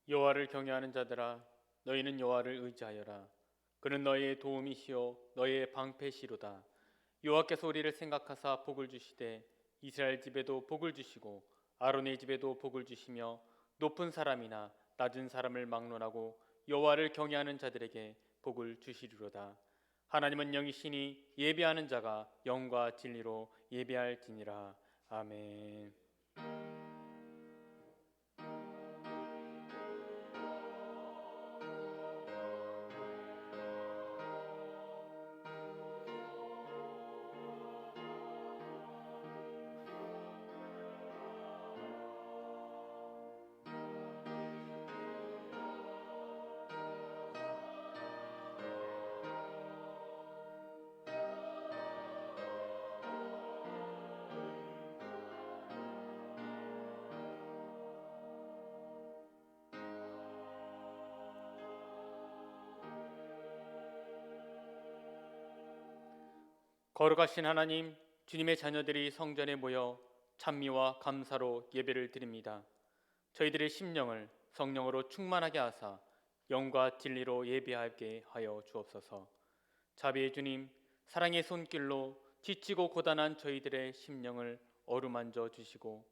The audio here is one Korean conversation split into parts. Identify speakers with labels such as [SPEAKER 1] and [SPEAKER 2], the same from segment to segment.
[SPEAKER 1] 여호와를 경외하는 자들아, 너희는 여호와를 의지하여라. 그는 너희의 도움이시요 너희의 방패시로다. 여호와께서 우리를 생각하사 복을 주시되 이스라엘 집에도 복을 주시고 아론의 집에도 복을 주시며 높은 사람이나 낮은 사람을 막론하고 여호와를 경외하는 자들에게 복을 주시리로다. 하나님은 영이시니 예배하는 자가 영과 진리로 예배할지니라. 아멘. 거룩하신 하나님, 주님의 자녀들이 성전에 모여 찬미와 감사로 예배를 드립니다. 저희들의 심령을 성령으로 충만하게 하사 영과 진리로 예배하게 하여 주옵소서. 자비의 주님, 사랑의 손길로 지치고 고단한 저희들의 심령을 어루만져 주시고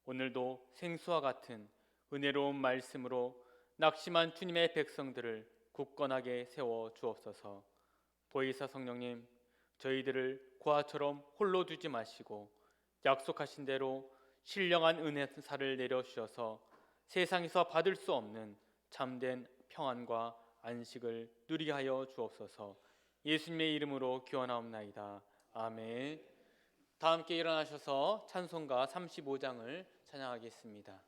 [SPEAKER 1] 오늘도 생수와 같은 은혜로운 말씀으로 낙심한 주님의 백성들을 굳건하게 세워 주옵소서. 보혜사 성령님, 저희들을 고아처럼 홀로 두지 마시고 약속하신 대로 신령한 은혜사를 내려주셔서 세상에서 받을 수 없는 참된 평안과 안식을 누리게 하여 주옵소서. 예수님의 이름으로 기원하옵나이다. 아멘. 다 함께 일어나셔서 찬송가 35장을 찬양하겠습니다.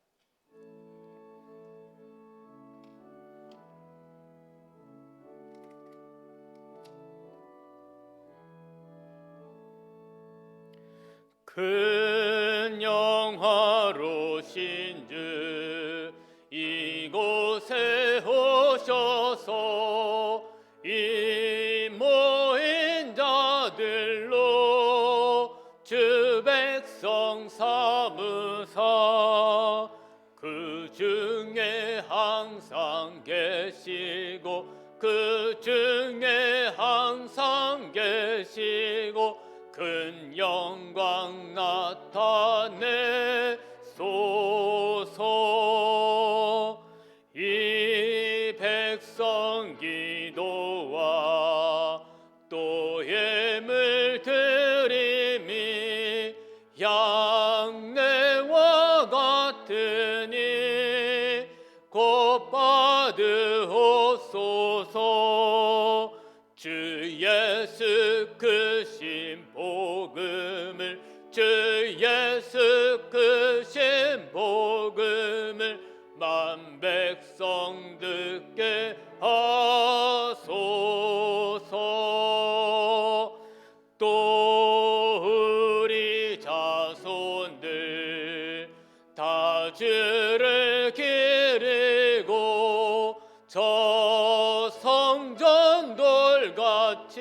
[SPEAKER 1] 큰 영화로신 주 이곳에 오셔서 이 모인 자들로 주 백성 삼으사 그 중에 항상 계시고 그 중에 항상 계시고 큰 영광 나타내소서. 이 백성 기도와 또 예물 드림이 양내와 같으니 곧 받으옵소서. 주 예수 크신 복음을 주 예수 크신 복음을 만 백성 듣게 하소서. 또 우리 자손들 다 주를 기리고 저 성전 돌같이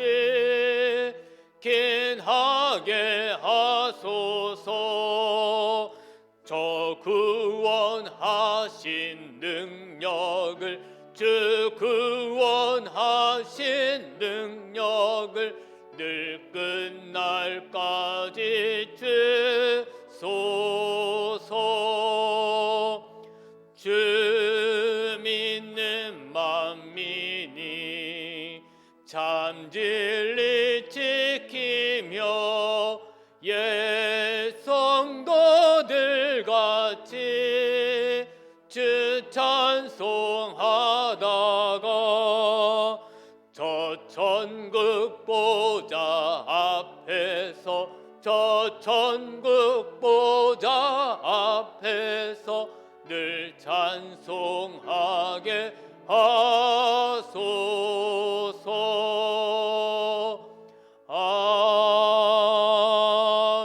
[SPEAKER 1] 긴하게 하소서. 저 구원하신 능력을 주 구원하신 능력을 늘 끝날까지 주소서. 주 믿는 만민이 참 진리 지키며 옛 성도들 같이 주 찬송하다가 저 천국 보좌 앞에서 저 천국 보좌 앞에서 늘 찬송하게 하소서.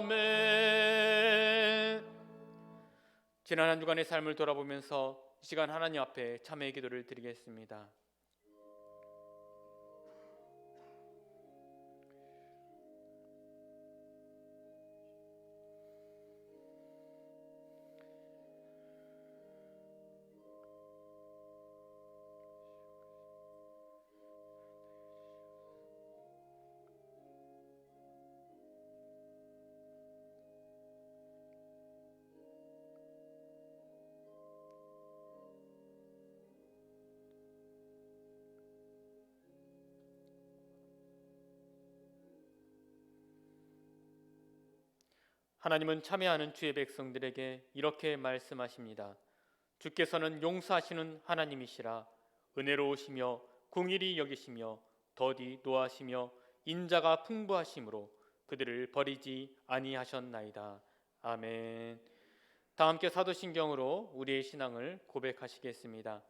[SPEAKER 1] 아멘. 지난 한 주간의 삶을 돌아보면서 이 시간 하나님 앞에 참회의 기도를 드리겠습니다. 하나님은 참여하는 주의 백성들에게 이렇게 말씀하십니다. 주께서는 용서하시는 하나님이시라. 은혜로우시며 긍휼히 여기시며 더디 노하시며 인자가 풍부하심으로 그들을 버리지 아니하셨나이다. 아멘. 다 함께 사도신경으로 우리의 신앙을 고백하시겠습니다.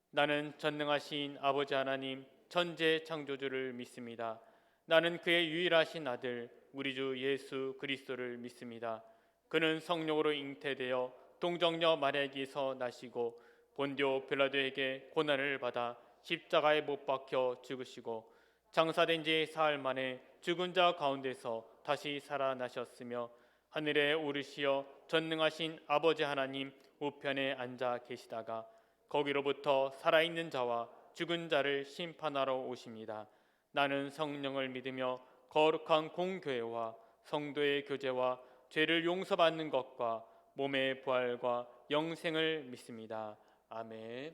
[SPEAKER 1] 나는 전능하신 아버지 하나님 천재 창조주를 믿습니다. 나는 그의 유일하신 아들 우리 주 예수 그리스도를 믿습니다. 그는 성령으로 잉태되어 동정녀 마리아에게서 나시고 본디오 빌라도에게 고난을 받아 십자가에 못 박혀 죽으시고 장사된 지 사흘 만에 죽은 자 가운데서 다시 살아나셨으며 하늘에 오르시어 전능하신 아버지 하나님 우편에 앉아 계시다가 거기로부터 살아있는 자와 죽은 자를 심판하러 오십니다. 나는 성령을 믿으며 거룩한 공교회와 성도의 교제와 죄를 용서받는 것과 몸의 부활과 영생을 믿습니다. 아멘.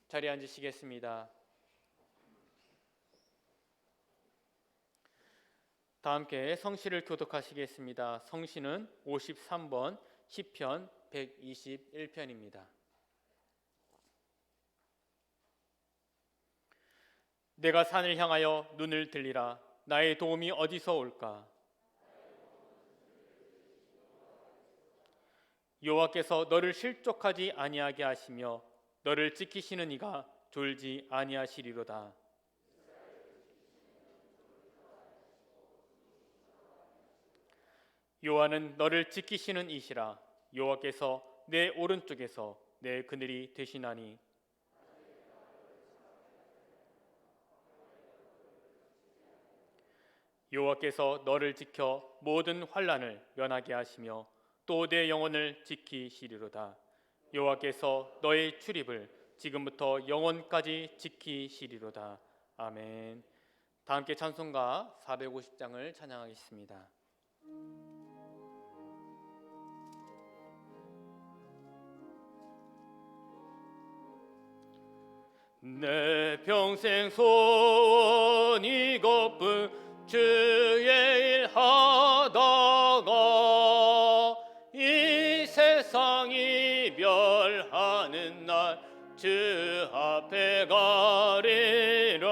[SPEAKER 1] 자리에 앉으시겠습니다. 다 함께 성시를 교독하시겠습니다. 성시는 53번 시편 121편입니다. 내가 산을 향하여 눈을 들리라. 나의 도움이 어디서 올까? 여호와께서 너를 실족하지 아니하게 하시며 너를 지키시는 이가 졸지 아니하시리로다. 여호와는 너를 지키시는 이시라. 여호와께서 내 오른쪽에서 내 그늘이 되시나니 여호와께서 너를 지켜 모든 환난을 면하게 하시며 또 내 영혼을 지키시리로다. 여호와께서 너의 출입을 지금부터 영원까지 지키시리로다. 아멘. 다 함께 찬송가 450장을 찬양하겠습니다. 내 평생 소원 이것뿐 주의 일 하다가 이 세상 이별하는 날 주 앞에 가리라.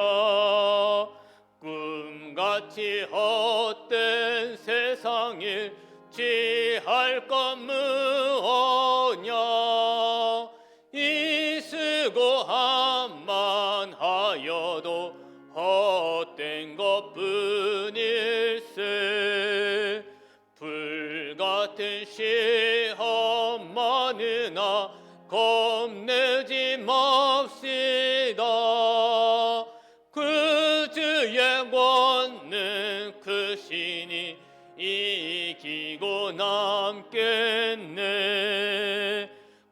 [SPEAKER 1] 꿈같이 헛된 세상 일 취할 것 무엇냐. 이 수고함만 하여도 헛된 것뿐일세. 불같은 시험 많으나 겁내지 맙시다. 그 주의 권능 크시니 이기고 남겠네.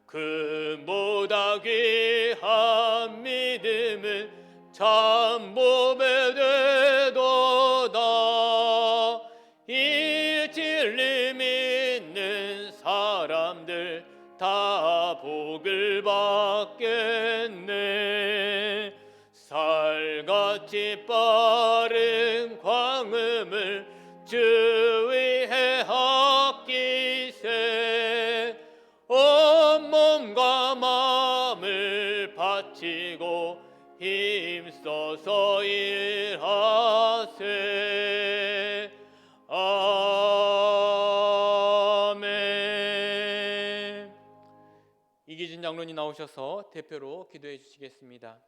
[SPEAKER 1] 그보다 귀한 믿음은 참 몸에 되도다. 이 진리 믿는 사람들 다 복을 받겠네. 살같이 빠른 광음을 주위에 아끼세. 온몸과 마음을 바치고 힘써서 일하세. 아멘. 이기진 장로님 나오셔서 대표로 기도해 주시겠습니다.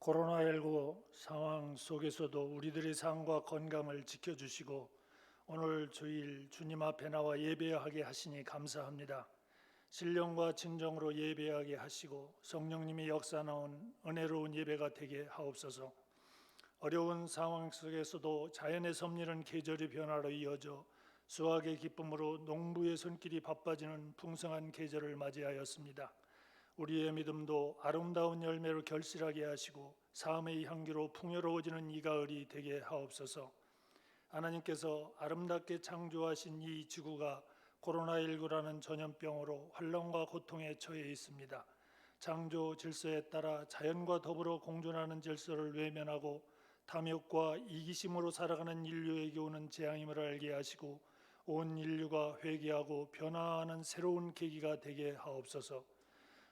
[SPEAKER 2] 코로나19 상황 속에서도 우리들의 삶과 건강을 지켜주시고 오늘 주일 주님 앞에 나와 예배하게 하시니 감사합니다. 신령과 진정으로 예배하게 하시고 성령님이 역사 나온 은혜로운 예배가 되게 하옵소서. 어려운 상황 속에서도 자연의 섭리는 계절의 변화로 이어져 수확의 기쁨으로 농부의 손길이 바빠지는 풍성한 계절을 맞이하였습니다. 우리의 믿음도 아름다운 열매로 결실하게 하시고 삶의 향기로 풍요로워지는 이 가을이 되게 하옵소서. 하나님께서 아름답게 창조하신 이 지구가 코로나19라는 전염병으로 환란과 고통에 처해 있습니다. 창조 질서에 따라 자연과 더불어 공존하는 질서를 외면하고 탐욕과 이기심으로 살아가는 인류에게 오는 재앙임을 알게 하시고 온 인류가 회개하고 변화하는 새로운 계기가 되게 하옵소서.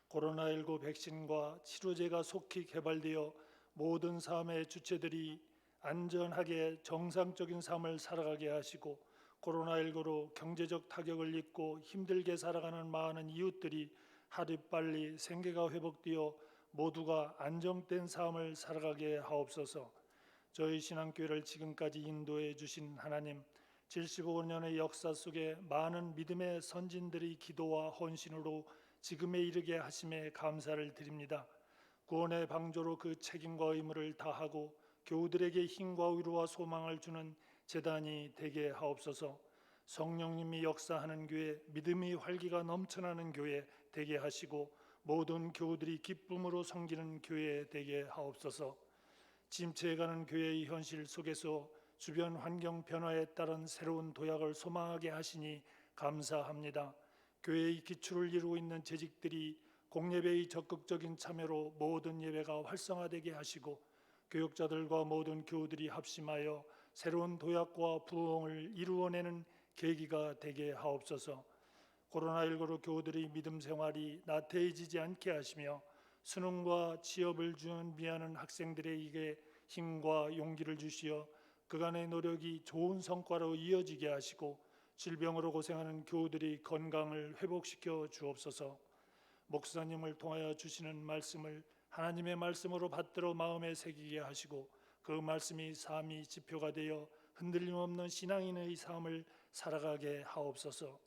[SPEAKER 2] 코로나19 백신과 치료제가 속히 개발되어 모든 삶의 주체들이 안전하게 정상적인 삶을 살아가게 하시고 코로나19로 경제적 타격을 입고 힘들게 살아가는 많은 이웃들이 하루빨리 생계가 회복되어 모두가 안정된 삶을 살아가게 하옵소서. 저희 신앙교회를 지금까지 인도해 주신 하나님, 75년의 역사 속에 많은 믿음의 선진들의 기도와 헌신으로 지금에 이르게 하심에 감사를 드립니다. 구원의 방조로 그 책임과 의무를 다하고 교우들에게 힘과 위로와 소망을 주는 제단이 되게 하옵소서. 성령님이 역사하는 교회, 믿음의 활기가 넘쳐나는 교회 되게 하시고 모든 교우들이 기쁨으로 섬기는 교회 되게 하옵소서. 침체해가는 교회의 현실 속에서 주변 환경 변화에 따른 새로운 도약을 소망하게 하시니 감사합니다. 교회의 기초를 이루고 있는 재직들이 공예배의 적극적인 참여로 모든 예배가 활성화되게 하시고 교육자들과 모든 교우들이 합심하여 새로운 도약과 부흥을 이루어내는 계기가 되게 하옵소서. 코로나19로 교우들의 믿음 생활이 나태해지지 않게 하시며 수능과 취업을 준비하는 학생들에게 힘과 용기를 주시어 그간의 노력이 좋은 성과로 이어지게 하시고 질병으로 고생하는 교우들의 건강을 회복시켜 주옵소서. 목사님을 통하여 주시는 말씀을 하나님의 말씀으로 받들어 마음에 새기게 하시고 그 말씀이 삶의 지표가 되어 흔들림 없는 신앙인의 삶을 살아가게 하옵소서.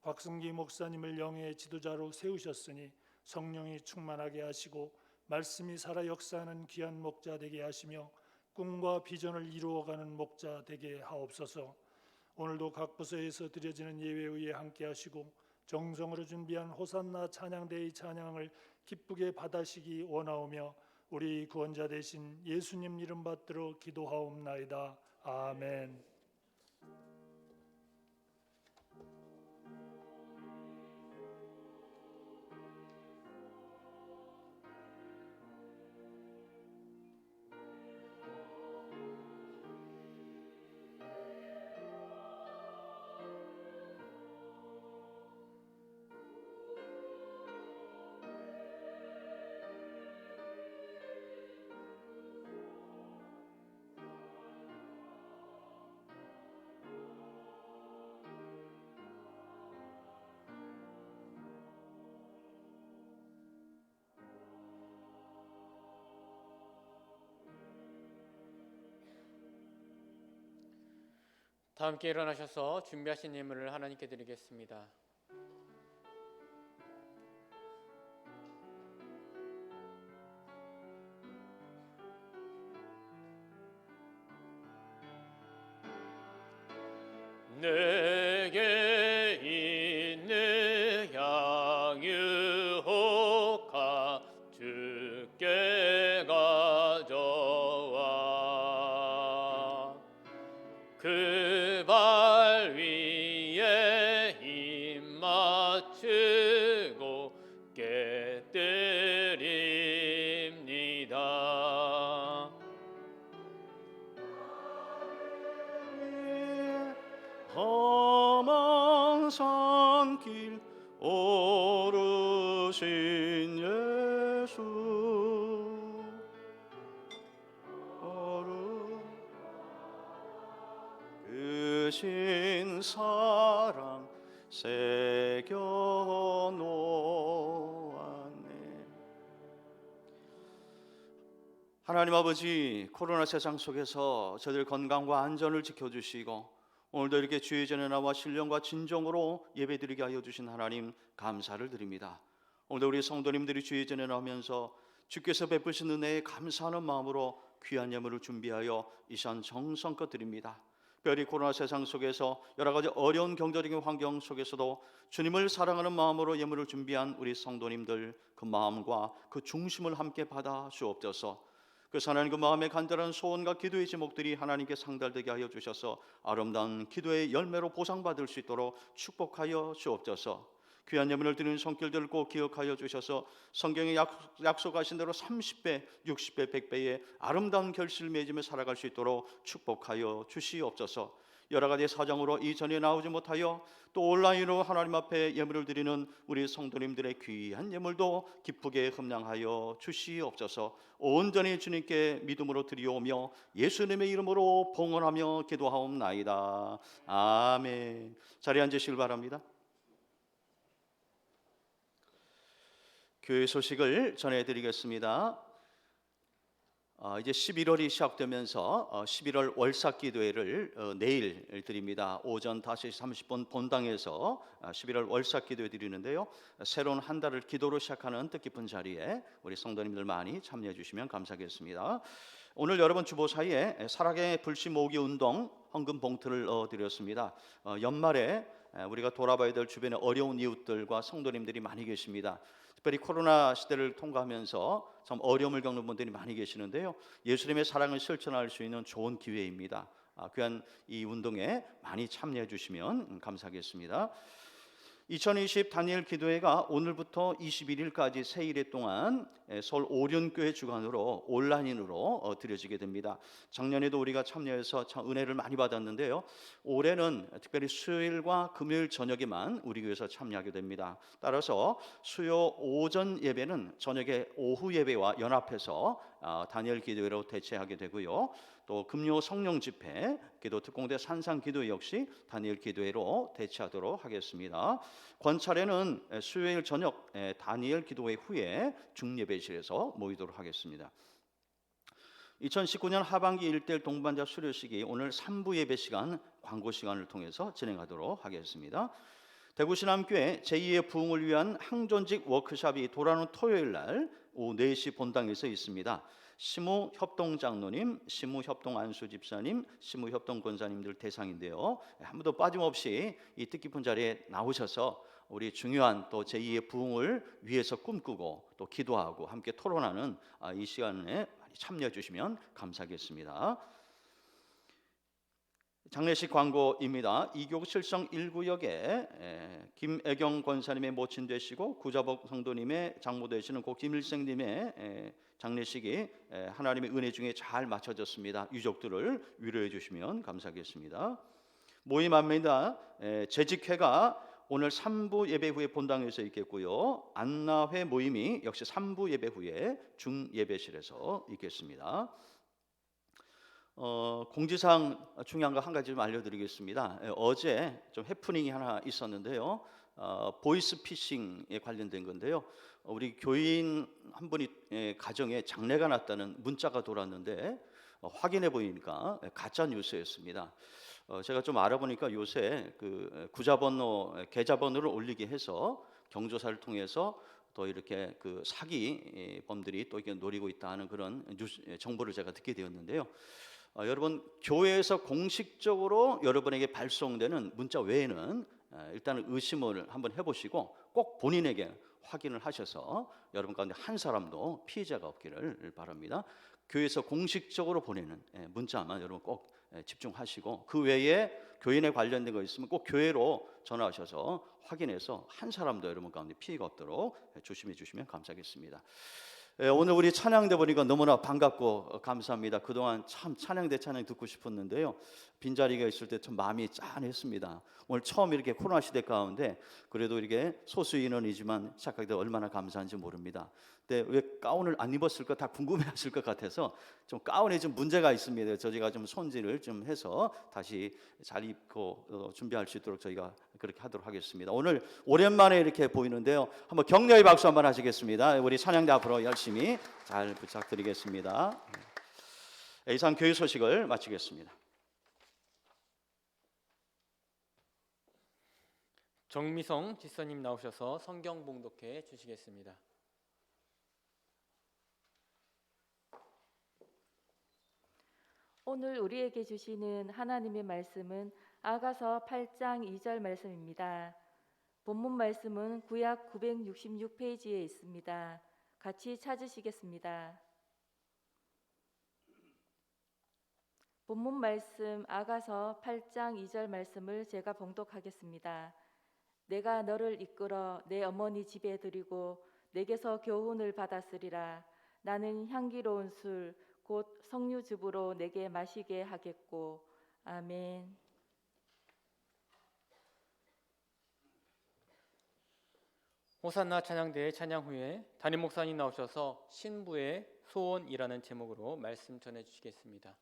[SPEAKER 2] 곽승기 목사님을 영의 지도자로 세우셨으니 성령이 충만하게 하시고 말씀이 살아 역사하는 귀한 목자 되게 하시며 꿈과 비전을 이루어가는 목자 되게 하옵소서. 오늘도 각 부서에서 드려지는 예배의에 함께 하시고 정성으로 준비한 호산나 찬양대의 찬양을 기쁘게 받으시기 원하오며 우리 구원자 되신 예수님 이름 받들어 기도하옵나이다. 아멘.
[SPEAKER 1] 다 함께 일어나셔서 준비하신 예물을 하나님께 드리겠습니다. 내게 있는 향유호가 주께 가져와 그 발 위에 힘 맞추고 깨뜨립니다.
[SPEAKER 3] 험한 산길 오르신 예수 신 사랑 새겨 놓았네. 하나님 아버지, 코로나 세상 속에서 저들 건강과 안전을 지켜주시고 오늘도 이렇게 주의 전에 나와 신령과 진정으로 예배드리게 하여 주신 하나님 감사를 드립니다. 오늘도 우리 성도님들이 주의 전에 나오면서 주께서 베푸신 은혜에 감사하는 마음으로 귀한 예물을 준비하여 이 시간 정성껏 드립니다. 특별히 코로나 세상 속에서 여러 가지 어려운 경제적인 환경 속에서도 주님을 사랑하는 마음으로 예물을 준비한 우리 성도님들 그 마음과 그 중심을 함께 받아 주옵소서. 그래서 하나님 그 마음의 간절한 소원과 기도의 제목들이 하나님께 상달되게 하여 주셔서 아름다운 기도의 열매로 보상받을 수 있도록 축복하여 주옵소서. 귀한 예물을 드리는 손길들을 꼭 기억하여 주셔서 성경에 약속하신 대로 30배, 60배, 100배의 아름다운 결실을 맺으며 살아갈 수 있도록 축복하여 주시옵소서. 여러 가지 사정으로 이전에 나오지 못하여 또 온라인으로 하나님 앞에 예물을 드리는 우리 성도님들의 귀한 예물도 기쁘게 흠량하여 주시옵소서. 온전히 주님께 믿음으로 드리오며 예수님의 이름으로 봉헌하며 기도하옵나이다. 아멘. 자리에 앉으시길 바랍니다. 교회 소식을 전해드리겠습니다. 이제 11월이 시작되면서 11월 월삭기도회를 내일 드립니다. 오전 5시 30분 본당에서 11월 월삭기도회 드리는데요. 새로운 한 달을 기도로 시작하는 뜻깊은 자리에 우리 성도님들 많이 참여해 주시면 감사하겠습니다. 오늘 여러분 주보 사이에 사랑의 불씨 모으기 운동 헌금 봉투를 드렸습니다. 연말에 우리가 돌아봐야 될 주변에 어려운 이웃들과 성도님들이 많이 계십니다. 특별히 코로나 시대를 통과하면서 참 어려움을 겪는 분들이 많이 계시는데요. 예수님의 사랑을 실천할 수 있는 좋은 기회입니다. 귀한 이 운동에 많이 참여해 주시면 감사하겠습니다. 2020 다니엘 기도회가 오늘부터 21일까지 세 일의 동안 서울 오륜교회 주관으로 온라인으로 드려지게 됩니다. 작년에도 우리가 참여해서 참 은혜를 많이 받았는데요. 올해는 특별히 수요일과 금요일 저녁에만 우리 교회에서 참여하게 됩니다. 따라서 수요 오전 예배는 저녁에 오후 예배와 연합해서 다니엘 기도회로 대체하게 되고요. 또 금요 성령 집회, 기도 특공대 산상 기도 역시 다니엘 기도회로 대체하도록 하겠습니다. 권찰에는 수요일 저녁 다니엘 기도회 후에 중예배실에서 모이도록 하겠습니다. 2019년 하반기 1대1 동반자 수료식이 오늘 3부 예배 시간 광고 시간을 통해서 진행하도록 하겠습니다. 대구신암교회 제2의 부흥을 위한 항존직 워크숍이 돌아오는 토요일 날 오후 4시 본당에서 있습니다. 시무협동장로님, 시무협동안수집사님, 시무협동권사님들 대상인데요. 한 분도 빠짐없이 이 뜻깊은 자리에 나오셔서 우리 중요한 또 제2의 부흥을 위해서 꿈꾸고 또 기도하고 함께 토론하는 이 시간에 참여해 주시면 감사하겠습니다. 장례식 광고입니다. 이교구 칠성 1구역에 김애경 권사님의 모친 되시고 구자복 성도님의 장모 되시는 고 김일생님의 장례식이 하나님의 은혜 중에 잘 마쳐졌습니다. 유족들을 위로해 주시면 감사하겠습니다. 모임 안내입니다. 재직회가 오늘 3부 예배 후에 본당에서 있겠고요. 안나회 모임이 역시 3부 예배 후에 중예배실에서 있겠습니다. 공지사항 중요한 거 한 가지 좀 알려드리겠습니다. 어제 좀 해프닝이 하나 있었는데요. 보이스 피싱에 관련된 건데요. 우리 교인 한 분이 가정에 장례가 났다는 문자가 돌았는데 확인해 보니까 가짜 뉴스였습니다. 제가 좀 알아보니까 요새 그 계좌번호를 올리게 해서 경조사를 통해서 또 이렇게 그 사기범들이 또 이렇게 노리고 있다는 그런 정보를 제가 듣게 되었는데요. 여러분 교회에서 공식적으로 여러분에게 발송되는 문자 외에는 일단은 의심을 한번 해보시고 꼭 본인에게 확인을 하셔서 여러분 가운데 한 사람도 피해자가 없기를 바랍니다. 교회에서 공식적으로 보내는 문자만 여러분 꼭 집중하시고 그 외에 교인에 관련된 거 있으면 꼭 교회로 전화하셔서 확인해서 한 사람도 여러분 가운데 피해가 없도록 조심해 주시면 감사하겠습니다. 오늘 우리 찬양대 보니까 너무나 반갑고 감사합니다. 그동안 참 찬양 듣고 싶었는데요. 빈자리가 있을 때 참 마음이 짠했습니다. 오늘 처음 이렇게 코로나 시대 가운데 그래도 이렇게 소수 인원이지만 시작하게 돼 얼마나 감사한지 모릅니다. 근데 왜 가운을 안 입었을까 다 궁금해하실 것 같아서 좀 가운에 좀 문제가 있습니다. 저희가 좀 손질을 좀 해서 다시 잘 입고 준비할 수 있도록 저희가 그렇게 하도록 하겠습니다. 오늘 오랜만에 이렇게 보이는데요. 한번 격려의 박수 한번 하시겠습니다. 우리 찬양대 앞으로 열심히 잘 부탁드리겠습니다. 이상 교회 소식을 마치겠습니다.
[SPEAKER 1] 정미성 지사님 나오셔서 성경 봉독해 주시겠습니다.
[SPEAKER 4] 오늘 우리에게 주시는 하나님의 말씀은 아가서 8장 2절 말씀입니다. 본문 말씀은 구약 966페이지에 있습니다. 같이 찾으시겠습니다. 본문 말씀 아가서 8장 2절 말씀을 제가 봉독하겠습니다. 내가 너를 이끌어 내 어머니 집에 들이고 내게서 교훈을 받았으리라. 나는 향기로운 술 곧 석류즙으로 내게 마시게 하겠고. 아멘.
[SPEAKER 1] 호산나 찬양대회 찬양 후에 담임 목사님 나오셔서 신부의 소원이라는 제목으로 말씀 전해 주시겠습니다.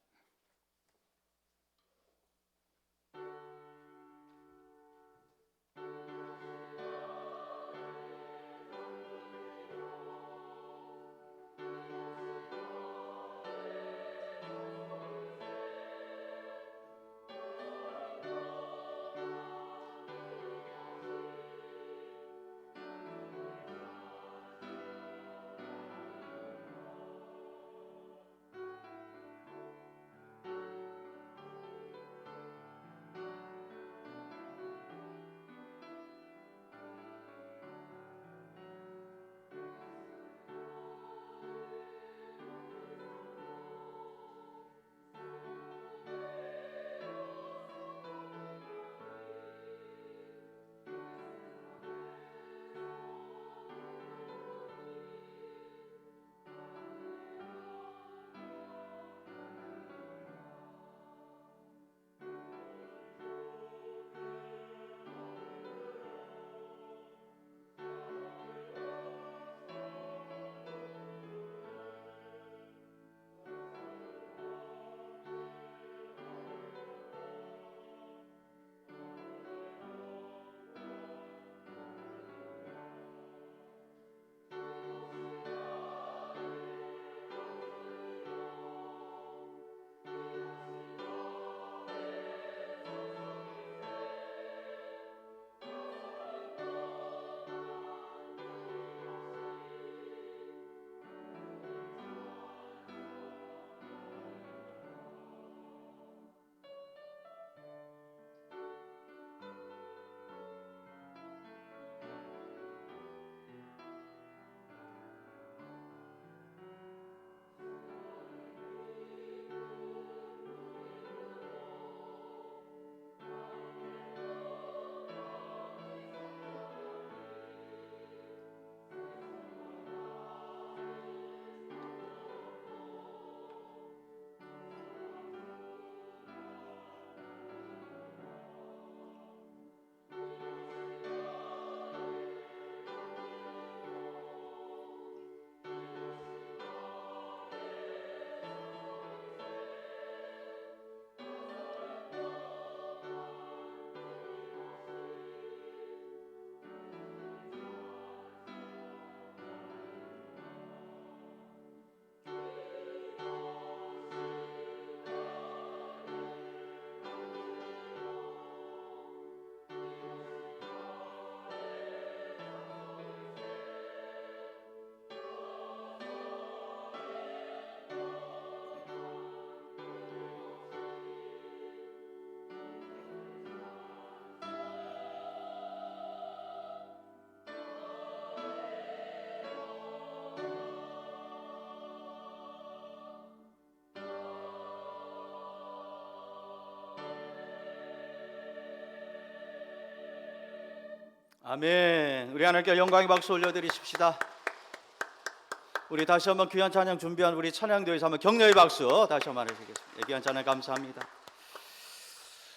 [SPEAKER 3] 아멘. 우리 하나님께 영광의 박수 올려드리십시다. 우리 다시 한번 귀한 찬양 준비한 우리 찬양대회에서 한번 격려의 박수 다시 한번 해주시겠습니다. 귀한 찬양 감사합니다.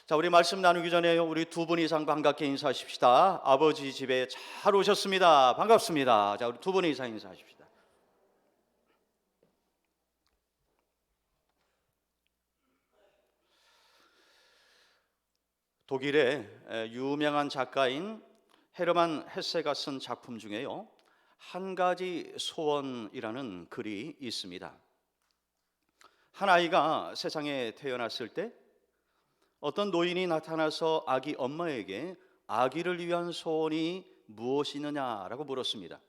[SPEAKER 3] 자, 우리 말씀 나누기 전에 우리 두 분 이상 반갑게 인사하십시다. 아버지 집에 잘 오셨습니다. 반갑습니다. 자, 우리 두 분 이상 인사하십시다. 독일의 유명한 작가인 헤르만 헤세가 쓴 작품 중에요, 한 가지 소원이라는 글이 있습니다. 한 아이가 세상에 태어났을 때 어떤 노인이 나타나서 아기 엄마에게 아기를 위한 소원이 무엇이느냐라고 물었습니다.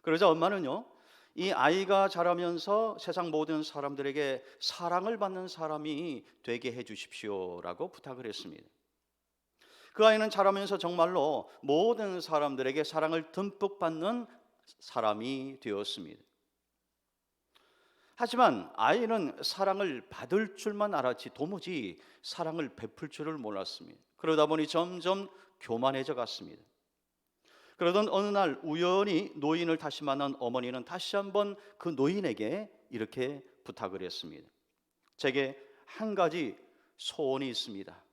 [SPEAKER 3] 그러자 엄마는요, 이 아이가 자라면서 세상 모든 사람들에게 사랑을 받는 사람이 되게 해 주십시오라고 부탁을 했습니다. 그 아이는 자라면서 정말로 모든 사람들에게 사랑을 듬뿍 받는 사람이 되었습니다. 하지만 아이는 사랑을 받을 줄만 알았지 도무지 사랑을 베풀 줄을 몰랐습니다. 그러다 보니 점점 교만해져 갔습니다. 그러던 어느 날 우연히 노인을 다시 만난 어머니는 다시 한번 그 노인에게 이렇게 부탁을 했습니다. 제게 한 가지 소원이 있습니다.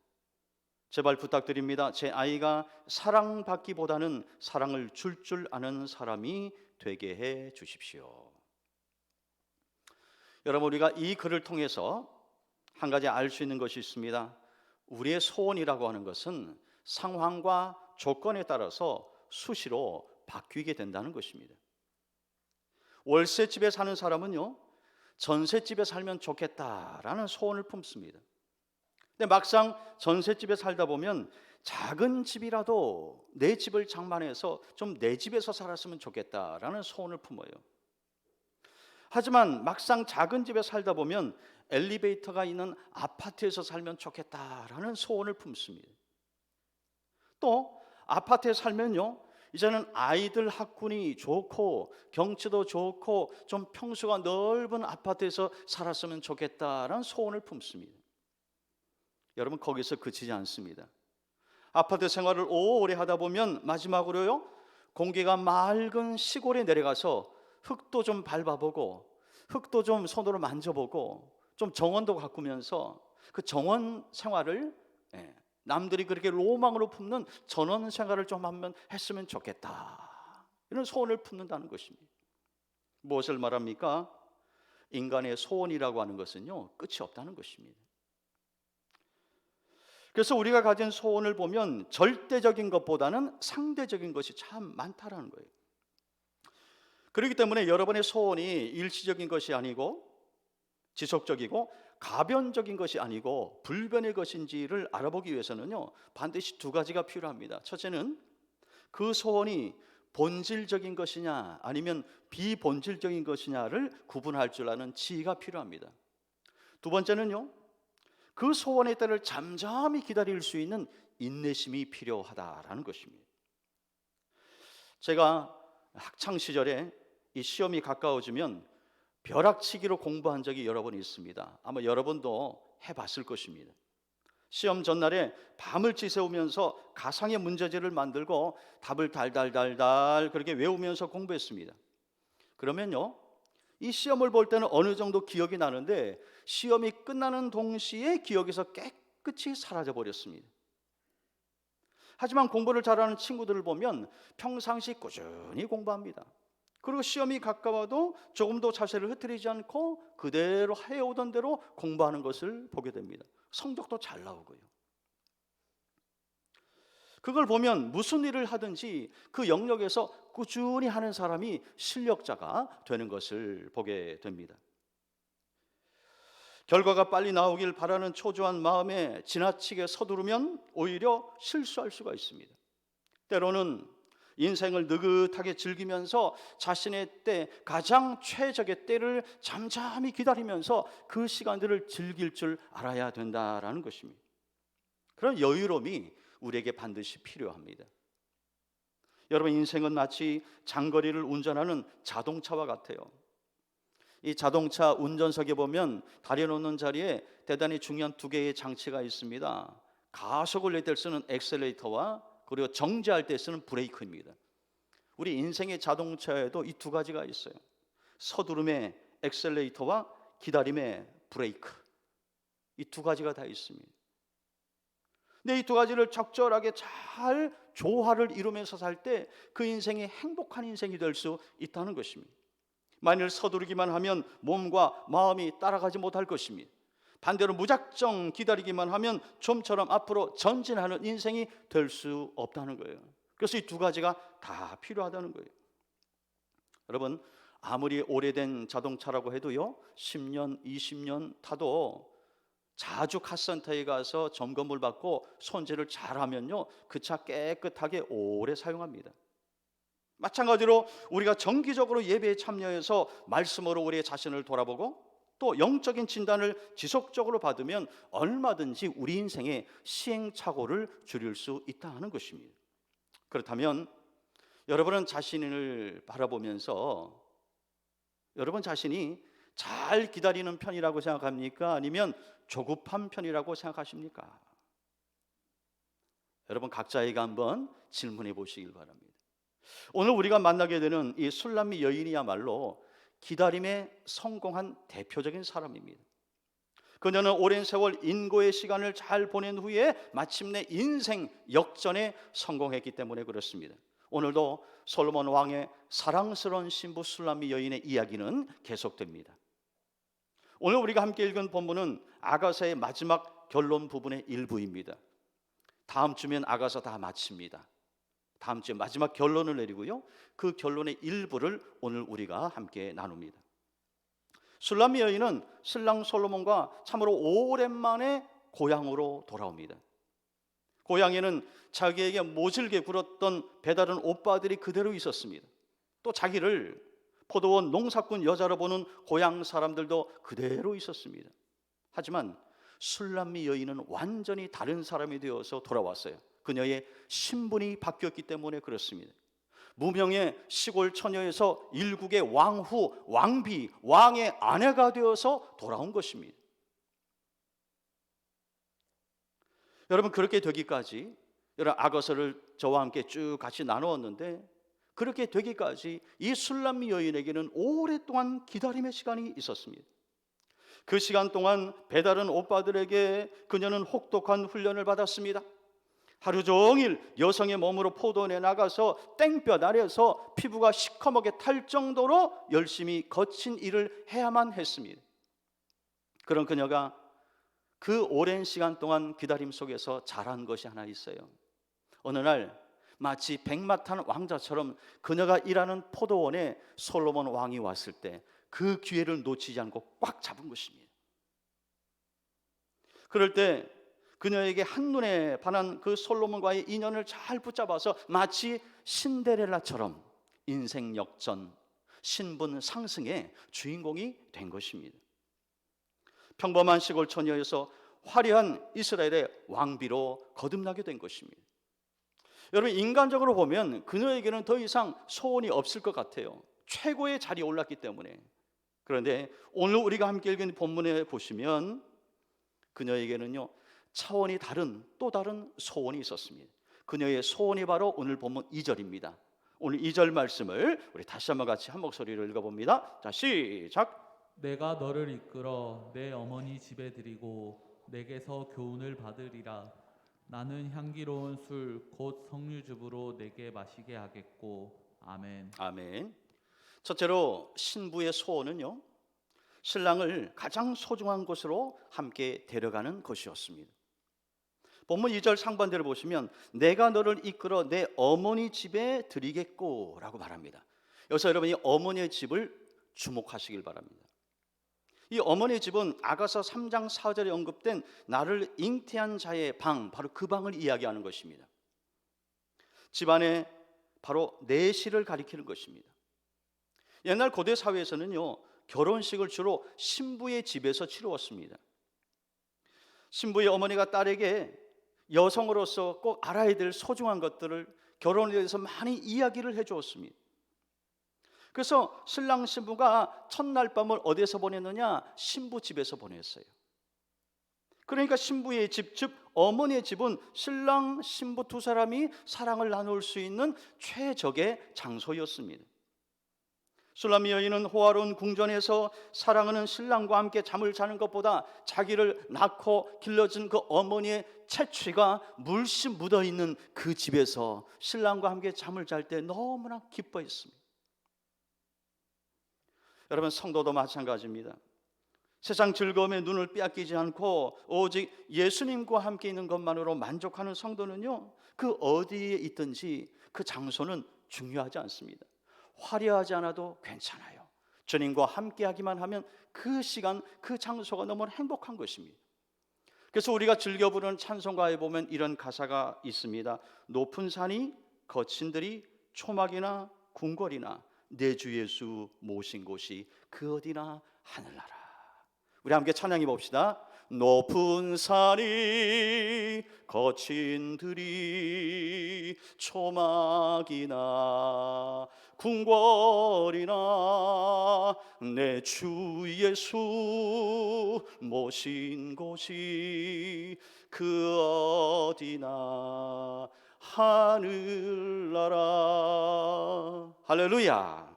[SPEAKER 3] 제발 부탁드립니다. 제 아이가 사랑받기보다는 사랑을 줄 아는 사람이 되게 해 주십시오. 여러분, 우리가 이 글을 통해서 한 가지 알 수 있는 것이 있습니다. 우리의 소원이라고 하는 것은 상황과 조건에 따라서 수시로 바뀌게 된다는 것입니다. 월세집에 사는 사람은요, 전셋집에 살면 좋겠다라는 소원을 품습니다. 근데 막상 전셋집에 살다 보면 작은 집이라도 내 집을 장만해서 좀 내 집에서 살았으면 좋겠다라는 소원을 품어요. 하지만 막상 작은 집에 살다 보면 엘리베이터가 있는 아파트에서 살면 좋겠다라는 소원을 품습니다. 또 아파트에 살면요, 이제는 아이들 학군이 좋고 경치도 좋고 좀 평수가 넓은 아파트에서 살았으면 좋겠다라는 소원을 품습니다. 여러분, 거기서 그치지 않습니다. 아파트 생활을 오래 하다 보면 마지막으로요, 공기가 맑은 시골에 내려가서 흙도 좀 밟아보고 흙도 좀 손으로 만져보고 좀 정원도 가꾸면서 그 정원 생활을, 남들이 그렇게 로망으로 품는 전원 생활을 좀 한번 했으면 좋겠다, 이런 소원을 품는다는 것입니다. 무엇을 말합니까? 인간의 소원이라고 하는 것은요, 끝이 없다는 것입니다. 그래서 우리가 가진 소원을 보면 절대적인 것보다는 상대적인 것이 참 많다라는 거예요. 그렇기 때문에 여러분의 소원이 일시적인 것이 아니고 지속적이고 가변적인 것이 아니고 불변의 것인지를 알아보기 위해서는요, 반드시 두 가지가 필요합니다. 첫째는 그 소원이 본질적인 것이냐 아니면 비본질적인 것이냐를 구분할 줄 아는 지혜가 필요합니다. 두 번째는요, 그 소원의 때를 잠잠히 기다릴 수 있는 인내심이 필요하다라는 것입니다. 제가 학창 시절에 이 시험이 가까워지면 벼락치기로 공부한 적이 여러 번 있습니다. 아마 여러분도 해봤을 것입니다. 시험 전날에 밤을 지새우면서 가상의 문제지를 만들고 답을 달달달달 그렇게 외우면서 공부했습니다. 그러면요, 이 시험을 볼 때는 어느 정도 기억이 나는데 시험이 끝나는 동시에 기억에서 깨끗이 사라져 버렸습니다. 하지만 공부를 잘하는 친구들을 보면 평상시 꾸준히 공부합니다. 그리고 시험이 가까워도 조금도 자세를 흐트리지 않고 그대로 해오던 대로 공부하는 것을 보게 됩니다. 성적도 잘 나오고요. 그걸 보면 무슨 일을 하든지 그 영역에서 꾸준히 하는 사람이 실력자가 되는 것을 보게 됩니다. 결과가 빨리 나오길 바라는 초조한 마음에 지나치게 서두르면 오히려 실수할 수가 있습니다. 때로는 인생을 느긋하게 즐기면서 자신의 때, 가장 최적의 때를 잠잠히 기다리면서 그 시간들을 즐길 줄 알아야 된다라는 것입니다. 그런 여유로움이 우리에게 반드시 필요합니다. 여러분, 인생은 마치 장거리를 운전하는 자동차와 같아요. 이 자동차 운전석에 보면 다려놓는 자리에 대단히 중요한 두 개의 장치가 있습니다. 가속을 낼 때 쓰는 엑셀레이터와 그리고 정지할 때 쓰는 브레이크입니다. 우리 인생의 자동차에도 이 두 가지가 있어요. 서두름의 엑셀레이터와 기다림의 브레이크, 이 두 가지가 다 있습니다. 근데 이 두 가지를 적절하게 잘 조화를 이루면서 살 때 그 인생이 행복한 인생이 될 수 있다는 것입니다. 만일 서두르기만 하면 몸과 마음이 따라가지 못할 것입니다. 반대로 무작정 기다리기만 하면 좀처럼 앞으로 전진하는 인생이 될 수 없다는 거예요. 그래서 이 두 가지가 다 필요하다는 거예요. 여러분, 아무리 오래된 자동차라고 해도요, 10년, 20년 타도 자주 카센터에 가서 점검을 받고 손질을 잘하면요, 그 차 깨끗하게 오래 사용합니다. 마찬가지로 우리가 정기적으로 예배에 참여해서 말씀으로 우리의 자신을 돌아보고 또 영적인 진단을 지속적으로 받으면 얼마든지 우리 인생의 시행착오를 줄일 수 있다는 것입니다. 그렇다면 여러분은 자신을 바라보면서 여러분 자신이 잘 기다리는 편이라고 생각합니까? 아니면 조급한 편이라고 생각하십니까? 여러분 각자에게 한번 질문해 보시길 바랍니다. 오늘 우리가 만나게 되는 이 술람미 여인이야말로 기다림에 성공한 대표적인 사람입니다. 그녀는 오랜 세월 인고의 시간을 잘 보낸 후에 마침내 인생 역전에 성공했기 때문에 그렇습니다. 오늘도 솔로몬 왕의 사랑스러운 신부 술람미 여인의 이야기는 계속됩니다. 오늘 우리가 함께 읽은 본문은 아가서의 마지막 결론 부분의 일부입니다. 다음 주면 아가서 다 마칩니다. 다음 주에 마지막 결론을 내리고요, 그 결론의 일부를 오늘 우리가 함께 나눕니다. 술람미 여인은 신랑 솔로몬과 참으로 오랜만에 고향으로 돌아옵니다. 고향에는 자기에게 모질게 굴었던 배다른 오빠들이 그대로 있었습니다. 또 자기를 포도원 농사꾼 여자로 보는 고향 사람들도 그대로 있었습니다. 하지만 술람미 여인은 완전히 다른 사람이 되어서 돌아왔어요. 그녀의 신분이 바뀌었기 때문에 그렇습니다. 무명의 시골 처녀에서 일국의 왕후, 왕비, 왕의 아내가 되어서 돌아온 것입니다. 여러분, 그렇게 되기까지 여러분 아가서를 저와 함께 쭉 같이 나누었는데, 그렇게 되기까지 이 술람미 여인에게는 오랫동안 기다림의 시간이 있었습니다. 그 시간 동안 배다른 오빠들에게 그녀는 혹독한 훈련을 받았습니다. 하루 종일 여성의 몸으로 포도원에 나가서 땡볕 아래에서 피부가 시커멓게 탈 정도로 열심히 거친 일을 해야만 했습니다. 그런 그녀가 그 오랜 시간 동안 기다림 속에서 자란 것이 하나 있어요. 어느 날 마치 백마탄 왕자처럼 그녀가 일하는 포도원에 솔로몬 왕이 왔을 때 그 기회를 놓치지 않고 꽉 잡은 것입니다. 그럴 때 그녀에게 한눈에 반한 그 솔로몬과의 인연을 잘 붙잡아서 마치 신데렐라처럼 인생 역전, 신분 상승의 주인공이 된 것입니다. 평범한 시골 처녀에서 화려한 이스라엘의 왕비로 거듭나게 된 것입니다. 여러분, 인간적으로 보면 그녀에게는 더 이상 소원이 없을 것 같아요. 최고의 자리에 올랐기 때문에. 그런데 오늘 우리가 함께 읽은 본문에 보시면 그녀에게는요, 차원이 다른 또 다른 소원이 있었습니다. 그녀의 소원이 바로 오늘 본문 2절입니다. 오늘 2절 말씀을 우리 다시 한번 같이 한 목소리로 읽어봅니다. 자, 시작.
[SPEAKER 5] 내가 너를 이끌어 내 어머니 집에 들이고 내게서 교훈을 받으리라. 나는 향기로운 술 곧 석류즙으로 내게 마시게 하겠고. 아멘.
[SPEAKER 3] 아멘. 첫째로 신부의 소원은요, 신랑을 가장 소중한 곳으로 함께 데려가는 것이었습니다. 본문 2절 상반대를 보시면 내가 너를 이끌어 내 어머니 집에 드리겠고 라고 말합니다. 여기서 여러분이 어머니의 집을 주목하시길 바랍니다. 이 어머니의 집은 아가서 3장 4절에 언급된 나를 잉태한 자의 방, 바로 그 방을 이야기하는 것입니다. 집안에 바로 내실을 가리키는 것입니다. 옛날 고대 사회에서는요, 결혼식을 주로 신부의 집에서 치루었습니다. 신부의 어머니가 딸에게 여성으로서 꼭 알아야 될 소중한 것들을 결혼에 대해서 많이 이야기를 해주었습니다. 그래서 신랑 신부가 첫날 밤을 어디서 보냈느냐? 신부 집에서 보냈어요. 그러니까 신부의 집, 즉 어머니의 집은 신랑 신부 두 사람이 사랑을 나눌 수 있는 최적의 장소였습니다. 술람미 여인은 호화로운 궁전에서 사랑하는 신랑과 함께 잠을 자는 것보다 자기를 낳고 길러준 그 어머니의 채취가 물씬 묻어있는 그 집에서 신랑과 함께 잠을 잘 때 너무나 기뻐했습니다. 여러분, 성도도 마찬가지입니다. 세상 즐거움에 눈을 빼앗기지 않고 오직 예수님과 함께 있는 것만으로 만족하는 성도는요, 그 어디에 있든지 그 장소는 중요하지 않습니다. 화려하지 않아도 괜찮아요. 주님과 함께하기만 하면 그 시간, 그 장소가 너무 행복한 것입니다. 그래서 우리가 즐겨 부르는 찬송가에 보면 이런 가사가 있습니다. 높은 산이 거친들이 초막이나 궁궐이나 내 주 예수 모신 곳이 그 어디나 하늘나라. 우리 함께 찬양해 봅시다. 높은 산이 거친 들이 초막이나 궁궐이나 내 주 예수 모신 곳이 그 어디나 하늘나라. 할렐루야.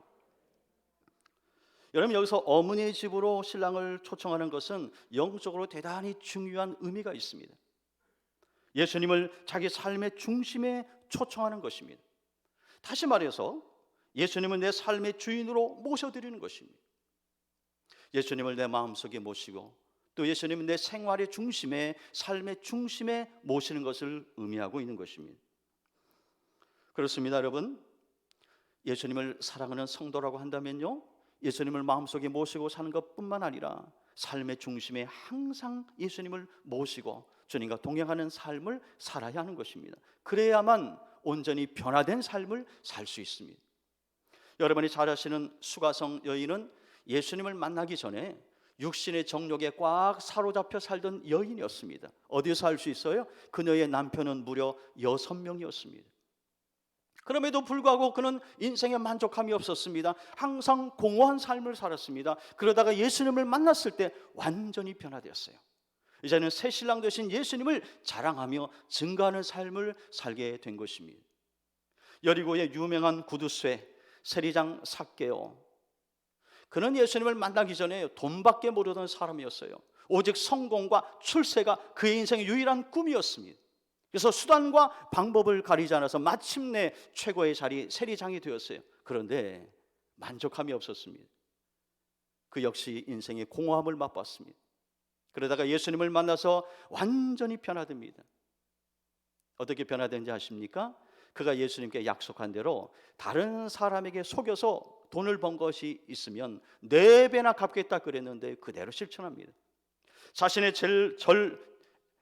[SPEAKER 3] 여러분, 여기서 어머니의 집으로 신랑을 초청하는 것은 영적으로 대단히 중요한 의미가 있습니다. 예수님을 자기 삶의 중심에 초청하는 것입니다. 다시 말해서 예수님은 내 삶의 주인으로 모셔드리는 것입니다. 예수님을 내 마음속에 모시고 또 예수님은 내 생활의 중심에, 삶의 중심에 모시는 것을 의미하고 있는 것입니다. 그렇습니다, 여러분. 예수님을 사랑하는 성도라고 한다면요, 예수님을 마음속에 모시고 사는 것뿐만 아니라 삶의 중심에 항상 예수님을 모시고 주님과 동행하는 삶을 살아야 하는 것입니다. 그래야만 온전히 변화된 삶을 살 수 있습니다. 여러분이 잘 아시는 수가성 여인은 예수님을 만나기 전에 육신의 정욕에 꽉 사로잡혀 살던 여인이었습니다. 어디에 살 수 있어요? 그녀의 남편은 무려 6명이었습니다. 그럼에도 불구하고 그는 인생에 만족함이 없었습니다. 항상 공허한 삶을 살았습니다. 그러다가 예수님을 만났을 때 완전히 변화되었어요. 이제는 새 신랑 되신 예수님을 자랑하며 증거하는 삶을 살게 된 것입니다. 여리고의 유명한 구두쇠 세리장 삭개오, 그는 예수님을 만나기 전에 돈밖에 모르던 사람이었어요. 오직 성공과 출세가 그의 인생의 유일한 꿈이었습니다. 그래서 수단과 방법을 가리지 않아서 마침내 최고의 자리 세리장이 되었어요. 그런데 만족함이 없었습니다. 그 역시 인생의 공허함을 맛봤습니다. 그러다가 예수님을 만나서 완전히 변화됩니다. 어떻게 변화된지 아십니까? 그가 예수님께 약속한 대로 다른 사람에게 속여서 돈을 번 것이 있으면 4배나 갚겠다 그랬는데 그대로 실천합니다. 자신의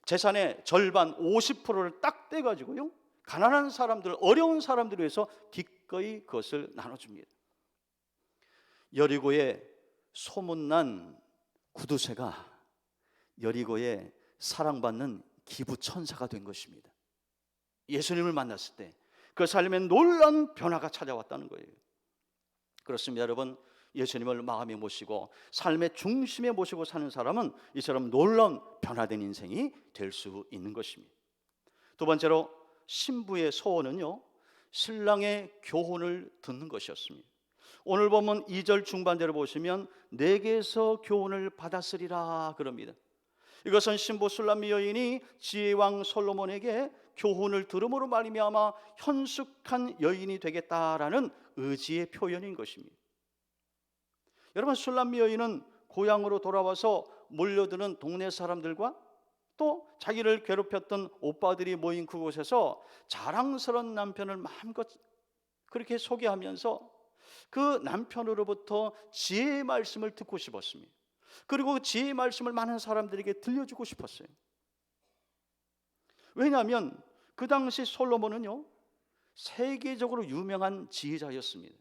[SPEAKER 3] 재산의 절반 50%를 딱 떼가지고요, 가난한 사람들, 어려운 사람들을 위해서 기꺼이 그것을 나눠줍니다. 여리고의 소문난 구두쇠가 여리고의 사랑받는 기부천사가 된 것입니다. 예수님을 만났을 때 그 삶에 놀라운 변화가 찾아왔다는 거예요. 그렇습니다, 여러분. 예수님을 마음에 모시고 삶의 중심에 모시고 사는 사람은 이처럼 놀라운 변화된 인생이 될 수 있는 것입니다. 두 번째로 신부의 소원은요, 신랑의 교훈을 듣는 것이었습니다. 오늘 보면 2절 중반대로 보시면 내게서 교훈을 받았으리라 그럽니다. 이것은 신부 술람미 여인이 지혜왕 솔로몬에게 교훈을 들음으로 말미암아 현숙한 여인이 되겠다라는 의지의 표현인 것입니다. 여러분, 술람미 여인은 고향으로 돌아와서 몰려드는 동네 사람들과 또 자기를 괴롭혔던 오빠들이 모인 그곳에서 자랑스러운 남편을 마음껏 그렇게 소개하면서 그 남편으로부터 지혜의 말씀을 듣고 싶었습니다. 그리고 그 지혜의 말씀을 많은 사람들에게 들려주고 싶었어요. 왜냐하면 그 당시 솔로몬은요, 세계적으로 유명한 지혜자였습니다.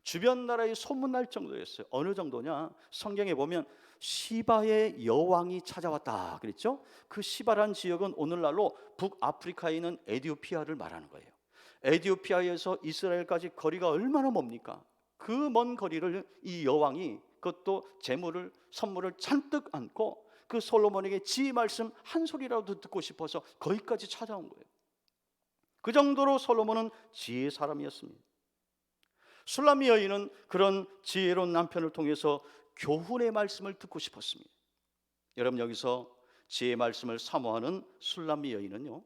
[SPEAKER 3] 주변 나라에 소문날 정도였어요. 어느 정도냐? 성경에 보면 시바의 여왕이 찾아왔다 그랬죠? 그 시바란 지역은 오늘날로 북아프리카에 있는 에티오피아를 말하는 거예요. 에티오피아에서 이스라엘까지 거리가 얼마나 멉니까? 그 먼 거리를 이 여왕이, 그것도 재물을, 선물을 잔뜩 안고 그 솔로몬에게 지혜 말씀 한 소리라도 듣고 싶어서 거기까지 찾아온 거예요. 그 정도로 솔로몬은 지혜의 사람이었습니다. 술람미 여인은 그런 지혜로운 남편을 통해서 교훈의 말씀을 듣고 싶었습니다. 여러분, 여기서 지혜의 말씀을 사모하는 술람미 여인은요,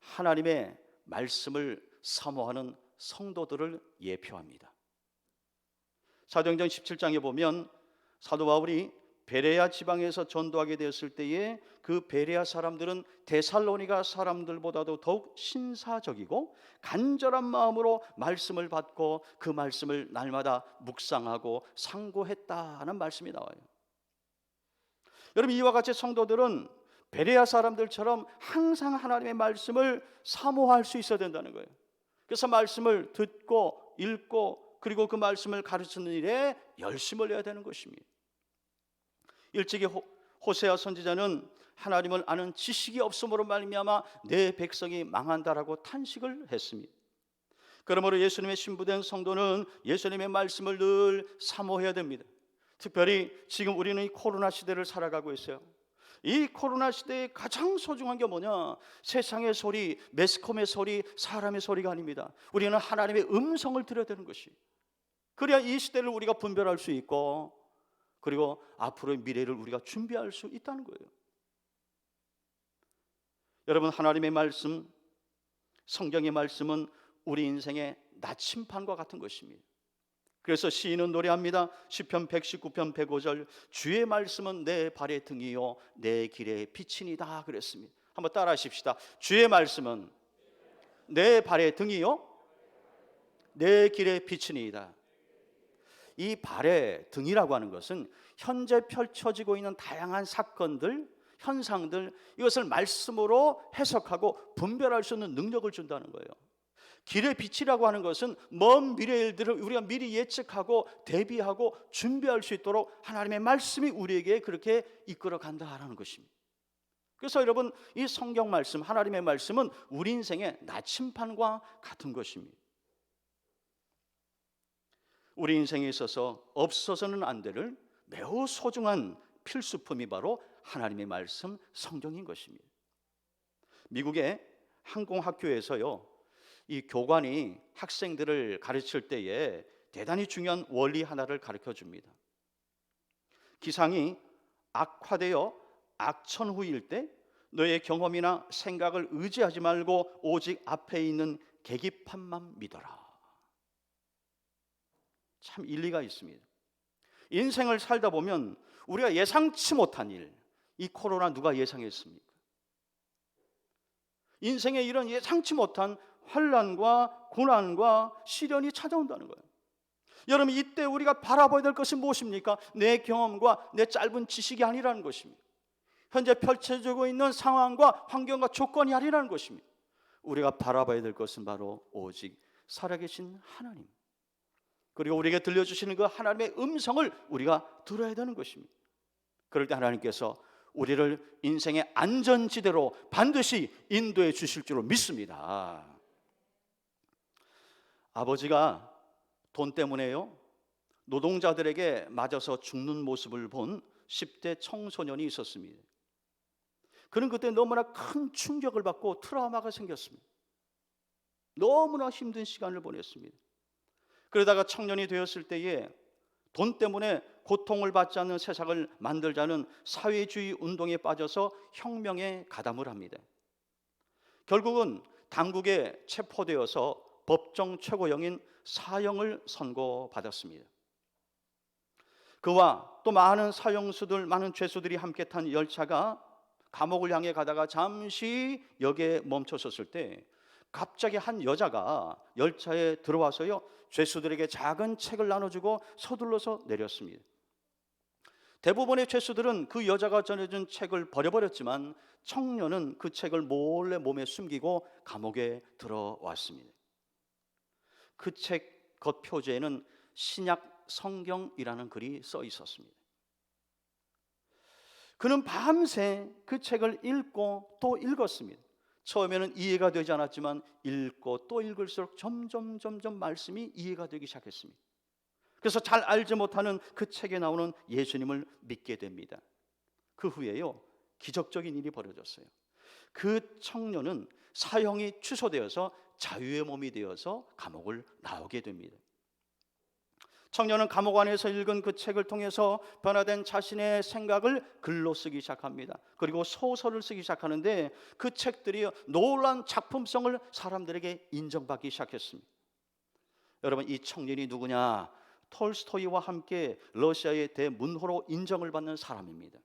[SPEAKER 3] 하나님의 말씀을 사모하는 성도들을 예표합니다. 사도행전 17장에 보면 사도 바울이 베레아 지방에서 전도하게 되었을 때에 그 베레아 사람들은 데살로니가 사람들보다도 더욱 신사적이고 간절한 마음으로 말씀을 받고 그 말씀을 날마다 묵상하고 상고했다는 말씀이 나와요. 여러분, 이와 같이 성도들은 베레아 사람들처럼 항상 하나님의 말씀을 사모할 수 있어야 된다는 거예요. 그래서 말씀을 듣고 읽고 그리고 그 말씀을 가르치는 일에 열심을 내야 되는 것입니다. 일찍이 호세아 선지자는 하나님을 아는 지식이 없음으로 말미암아 내 백성이 망한다라고 탄식을 했습니다. 그러므로 예수님의 신부된 성도는 예수님의 말씀을 늘 사모해야 됩니다. 특별히 지금 우리는 이 코로나 시대를 살아가고 있어요. 이 코로나 시대에 가장 소중한 게 뭐냐? 세상의 소리, 매스컴의 소리, 사람의 소리가 아닙니다. 우리는 하나님의 음성을 들어야 되는 것이. 그래야 이 시대를 우리가 분별할 수 있고, 그리고 앞으로의 미래를 우리가 준비할 수 있다는 거예요. 여러분, 하나님의 말씀, 성경의 말씀은 우리 인생의 나침판과 같은 것입니다. 그래서 시인은 노래합니다. 시편 119편 105절, 주의 말씀은 내 발의 등이요 내 길의 빛이니이다 그랬습니다. 한번 따라 하십시다. 주의 말씀은 내 발의 등이요 내 길의 빛이니이다. 이 발의 등이라고 하는 것은 현재 펼쳐지고 있는 다양한 사건들, 현상들, 이것을 말씀으로 해석하고 분별할 수 있는 능력을 준다는 거예요. 길의 빛이라고 하는 것은 먼 미래의 일들을 우리가 미리 예측하고 대비하고 준비할 수 있도록 하나님의 말씀이 우리에게 그렇게 이끌어 간다라는 것입니다. 그래서 여러분, 이 성경 말씀, 하나님의 말씀은 우리 인생의 나침판과 같은 것입니다. 우리 인생에 있어서 없어서는 안 될 매우 소중한 필수품이 바로 하나님의 말씀, 성경인 것입니다. 미국의 항공학교에서요, 이 교관이 학생들을 가르칠 때에 대단히 중요한 원리 하나를 가르쳐 줍니다. 기상이 악화되어 악천후일 때 너의 경험이나 생각을 의지하지 말고 오직 앞에 있는 계기판만 믿어라. 참 일리가 있습니다. 인생을 살다 보면 우리가 예상치 못한 일, 이 코로나 누가 예상했습니까? 인생에 이런 예상치 못한 환난과 고난과 시련이 찾아온다는 거예요. 여러분, 이때 우리가 바라봐야 될 것이 무엇입니까? 내 경험과 내 짧은 지식이 아니라는 것입니다. 현재 펼쳐지고 있는 상황과 환경과 조건이 아니라는 것입니다. 우리가 바라봐야 될 것은 바로 오직 살아계신 하나님, 그리고 우리에게 들려주시는 그 하나님의 음성을 우리가 들어야 되는 것입니다. 그럴 때 하나님께서 우리를 인생의 안전지대로 반드시 인도해 주실 줄로 믿습니다. 아버지가 돈 때문에요, 노동자들에게 맞아서 죽는 모습을 본 10대 청소년이 있었습니다. 그는 그때 너무나 큰 충격을 받고 트라우마가 생겼습니다. 너무나 힘든 시간을 보냈습니다. 그러다가 청년이 되었을 때에 돈 때문에 고통을 받지 않는 세상을 만들자는 사회주의 운동에 빠져서 혁명에 가담을 합니다. 결국은 당국에 체포되어서 법정 최고형인 사형을 선고받았습니다. 그와 또 많은 사형수들, 많은 죄수들이 함께 탄 열차가 감옥을 향해 가다가 잠시 역에 멈춰섰을 때 갑자기 한 여자가 열차에 들어와서요, 죄수들에게 작은 책을 나눠주고 서둘러서 내렸습니다. 대부분의 죄수들은 그 여자가 전해준 책을 버려버렸지만 청년은 그 책을 몰래 몸에 숨기고 감옥에 들어왔습니다. 그 책 겉표지에는 신약 성경이라는 글이 써 있었습니다. 그는 밤새 그 책을 읽고 또 읽었습니다. 처음에는 이해가 되지 않았지만 읽고 또 읽을수록 점점 말씀이 이해가 되기 시작했습니다. 그래서 잘 알지 못하는 그 책에 나오는 예수님을 믿게 됩니다. 그 후에요, 기적적인 일이 벌어졌어요. 그 청년은 사형이 취소되어서 자유의 몸이 되어서 감옥을 나오게 됩니다. 청년은 감옥 안에서 읽은 그 책을 통해서 변화된 자신의 생각을 글로 쓰기 시작합니다. 그리고 소설을 쓰기 시작하는데 그 책들이 놀라운 작품성을 사람들에게 인정받기 시작했습니다. 여러분, 이 청년이 누구냐? 톨스토이와 함께 러시아의 대문호로 인정을 받는 사람입니다.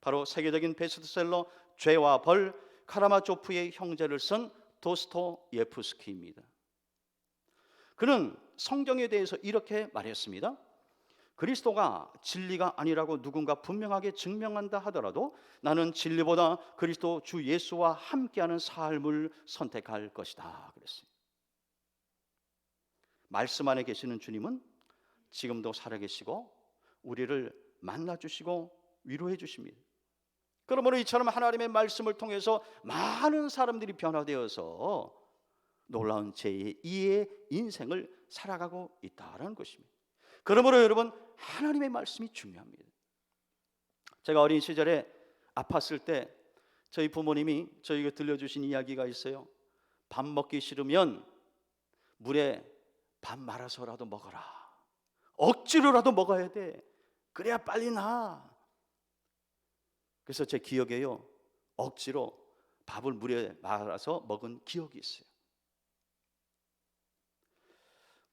[SPEAKER 3] 바로 세계적인 베스트셀러 죄와 벌, 카라마조프의 형제를 쓴 도스토예프스키입니다. 그는 성경에 대해서 이렇게 말했습니다. 그리스도가 진리가 아니라고 누군가 분명하게 증명한다 하더라도 나는 진리보다 그리스도 주 예수와 함께하는 삶을 선택할 것이다 그랬어요. 말씀 안에 계시는 주님은 지금도 살아계시고 우리를 만나주시고 위로해 주십니다. 그러므로 이처럼 하나님의 말씀을 통해서 많은 사람들이 변화되어서 놀라운 제2의 인생을 살아가고 있다는 것입니다. 그러므로 여러분, 하나님의 말씀이 중요합니다. 제가 어린 시절에 아팠을 때 저희 부모님이 저에게 들려주신 이야기가 있어요. 밥 먹기 싫으면 물에 밥 말아서라도 먹어라. 억지로라도 먹어야 돼. 그래야 빨리 나아. 그래서 제 기억에요, 억지로 밥을 물에 말아서 먹은 기억이 있어요.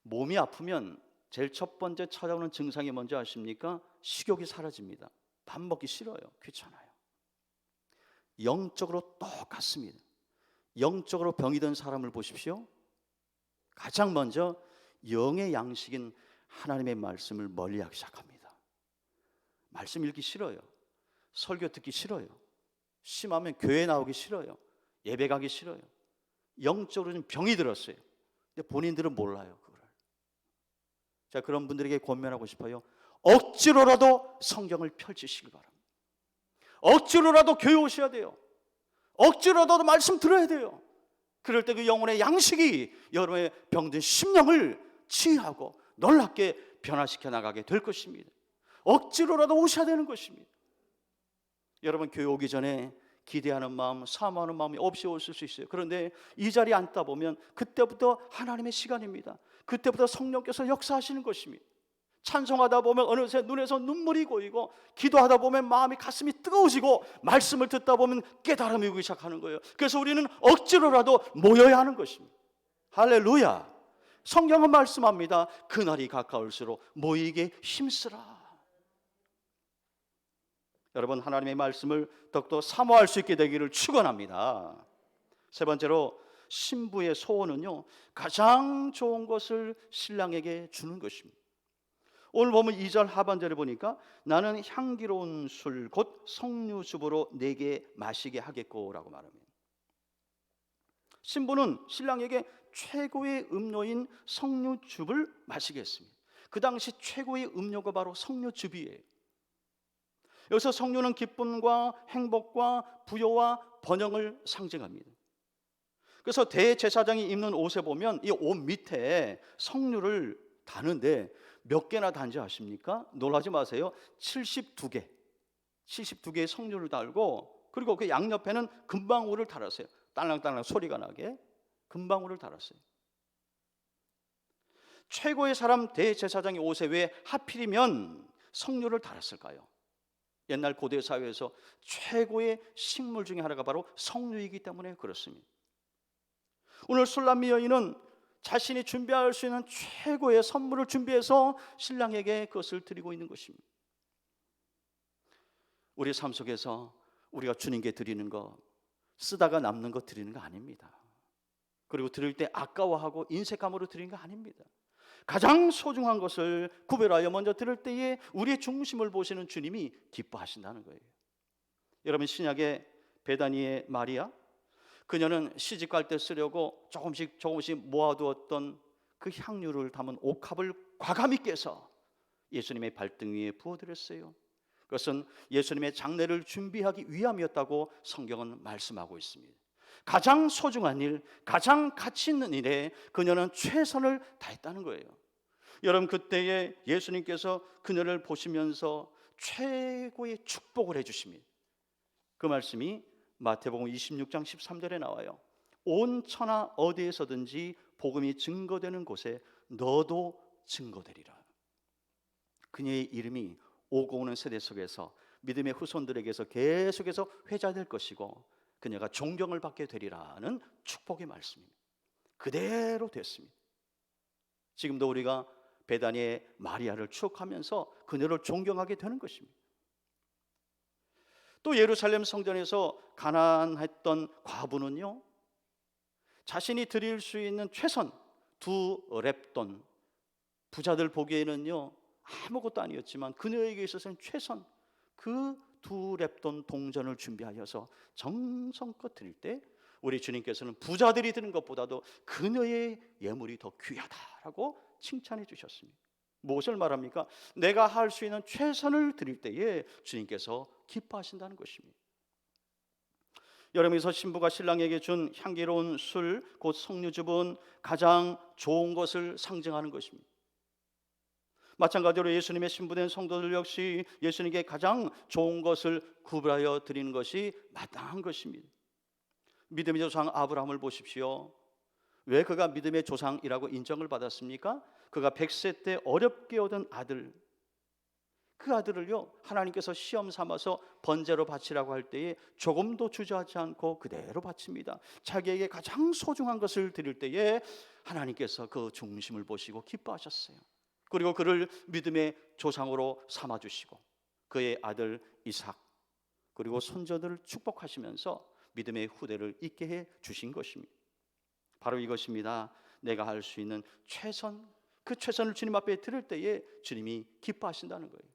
[SPEAKER 3] 몸이 아프면 제일 첫 번째 찾아오는 증상이 뭔지 아십니까? 식욕이 사라집니다. 밥 먹기 싫어요. 귀찮아요. 영적으로 똑같습니다. 영적으로 병이 든 사람을 보십시오. 가장 먼저 영의 양식인 하나님의 말씀을 멀리하기 시작합니다. 말씀 읽기 싫어요. 설교 듣기 싫어요. 심하면 교회 나오기 싫어요. 예배 가기 싫어요. 영적으로 좀 병이 들었어요. 근데 본인들은 몰라요, 그걸. 자, 그런 분들에게 권면하고 싶어요. 억지로라도 성경을 펼치시기 바랍니다. 억지로라도 교회 오셔야 돼요. 억지로라도 말씀 들어야 돼요. 그럴 때 그 영혼의 양식이 여러분의 병든 심령을 치유하고 놀랍게 변화시켜 나가게 될 것입니다. 억지로라도 오셔야 되는 것입니다. 여러분, 교회 오기 전에 기대하는 마음, 사모하는 마음이 없이 오실 수 있어요. 그런데 이 자리에 앉다 보면 그때부터 하나님의 시간입니다. 그때부터 성령께서 역사하시는 것입니다. 찬송하다 보면 어느새 눈에서 눈물이 고이고, 기도하다 보면 마음이 가슴이 뜨거워지고, 말씀을 듣다 보면 깨달음이 오기 시작하는 거예요. 그래서 우리는 억지로라도 모여야 하는 것입니다. 할렐루야. 성경은 말씀합니다. 그날이 가까울수록 모이게 힘쓰라. 여러분, 하나님의 말씀을 더욱더 사모할 수 있게 되기를 축원합니다. 세 번째로, 신부의 소원은요, 가장 좋은 것을 신랑에게 주는 것입니다. 오늘 보면 2절 하반절에 보니까 나는 향기로운 술 곧 석류즙으로 내게 마시게 하겠고 라고 말합니다. 신부는 신랑에게 최고의 음료인 석류즙을 마시게 했습니다. 그 당시 최고의 음료가 바로 석류즙이에요. 여기서 석류는 기쁨과 행복과 부여와 번영을 상징합니다. 그래서 대제사장이 입는 옷에 보면 이 옷 밑에 석류를 다는데 몇 개나 단지 아십니까? 놀라지 마세요. 72개. 72개의 석류를 달고, 그리고 그 양옆에는 금방울을 달았어요. 딸랑딸랑 소리가 나게 금방울을 달았어요. 최고의 사람 대제사장의 옷에 왜 하필이면 석류를 달았을까요? 옛날 고대 사회에서 최고의 식물 중에 하나가 바로 석류이기 때문에 그렇습니다. 오늘 술람미 여인은 자신이 준비할 수 있는 최고의 선물을 준비해서 신랑에게 그것을 드리고 있는 것입니다. 우리 삶 속에서 우리가 주님께 드리는 것, 쓰다가 남는 것 드리는 거 아닙니다. 그리고 드릴 때 아까워하고 인색함으로 드리는 거 아닙니다. 가장 소중한 것을 구별하여 먼저 드릴 때에 우리의 중심을 보시는 주님이 기뻐하신다는 거예요. 여러분, 신약의 베다니의 마리아, 그녀는 시집갈 때 쓰려고 조금씩 모아두었던 그 향유를 담은 옥합을 과감히 깨서 예수님의 발등 위에 부어드렸어요. 그것은 예수님의 장례를 준비하기 위함이었다고 성경은 말씀하고 있습니다. 가장 소중한 일, 가장 가치 있는 일에 그녀는 최선을 다했다는 거예요. 여러분, 그때에 예수님께서 그녀를 보시면서 최고의 축복을 해주십니다. 그 말씀이 마태복음 26장 13절에 나와요. 온 천하 어디에서든지 복음이 증거되는 곳에 너도 증거되리라. 그녀의 이름이 오고 오는 세대 속에서 믿음의 후손들에게서 계속해서 회자될 것이고, 그녀가 존경을 받게 되리라는 축복의 말씀입니다. 그대로 됐습니다. 지금도 우리가 베다니의 마리아를 추억하면서 그녀를 존경하게 되는 것입니다. 또 예루살렘 성전에서 가난했던 과부는요, 자신이 드릴 수 있는 최선 2렙돈, 부자들 보기에는요 아무것도 아니었지만 그녀에게 있어서는 최선 그 2렙돈 동전을 준비하여서 정성껏 드릴 때 우리 주님께서는 부자들이 드는 것보다도 그녀의 예물이 더 귀하다라고 칭찬해 주셨습니다. 무엇을 말합니까? 내가 할 수 있는 최선을 드릴 때에 주님께서 기뻐하신다는 것입니다. 여러분께서 신부가 신랑에게 준 향기로운 술, 곧 석류즙은 가장 좋은 것을 상징하는 것입니다. 마찬가지로 예수님의 신부된 성도들 역시 예수님께 가장 좋은 것을 구별하여 드리는 것이 마땅한 것입니다. 믿음의 조상 아브라함을 보십시오. 왜 그가 믿음의 조상이라고 인정을 받았습니까? 그가 100세 때 어렵게 얻은 아들, 그 아들을요 하나님께서 시험 삼아서 번제로 바치라고 할 때에 조금도 주저하지 않고 그대로 바칩니다. 자기에게 가장 소중한 것을 드릴 때에 하나님께서 그 중심을 보시고 기뻐하셨어요. 그리고 그를 믿음의 조상으로 삼아주시고 그의 아들 이삭 그리고 손자들을 축복하시면서 믿음의 후대를 잇게 해 주신 것입니다. 바로 이것입니다. 내가 할 수 있는 최선, 그 최선을 주님 앞에 드릴 때에 주님이 기뻐하신다는 거예요.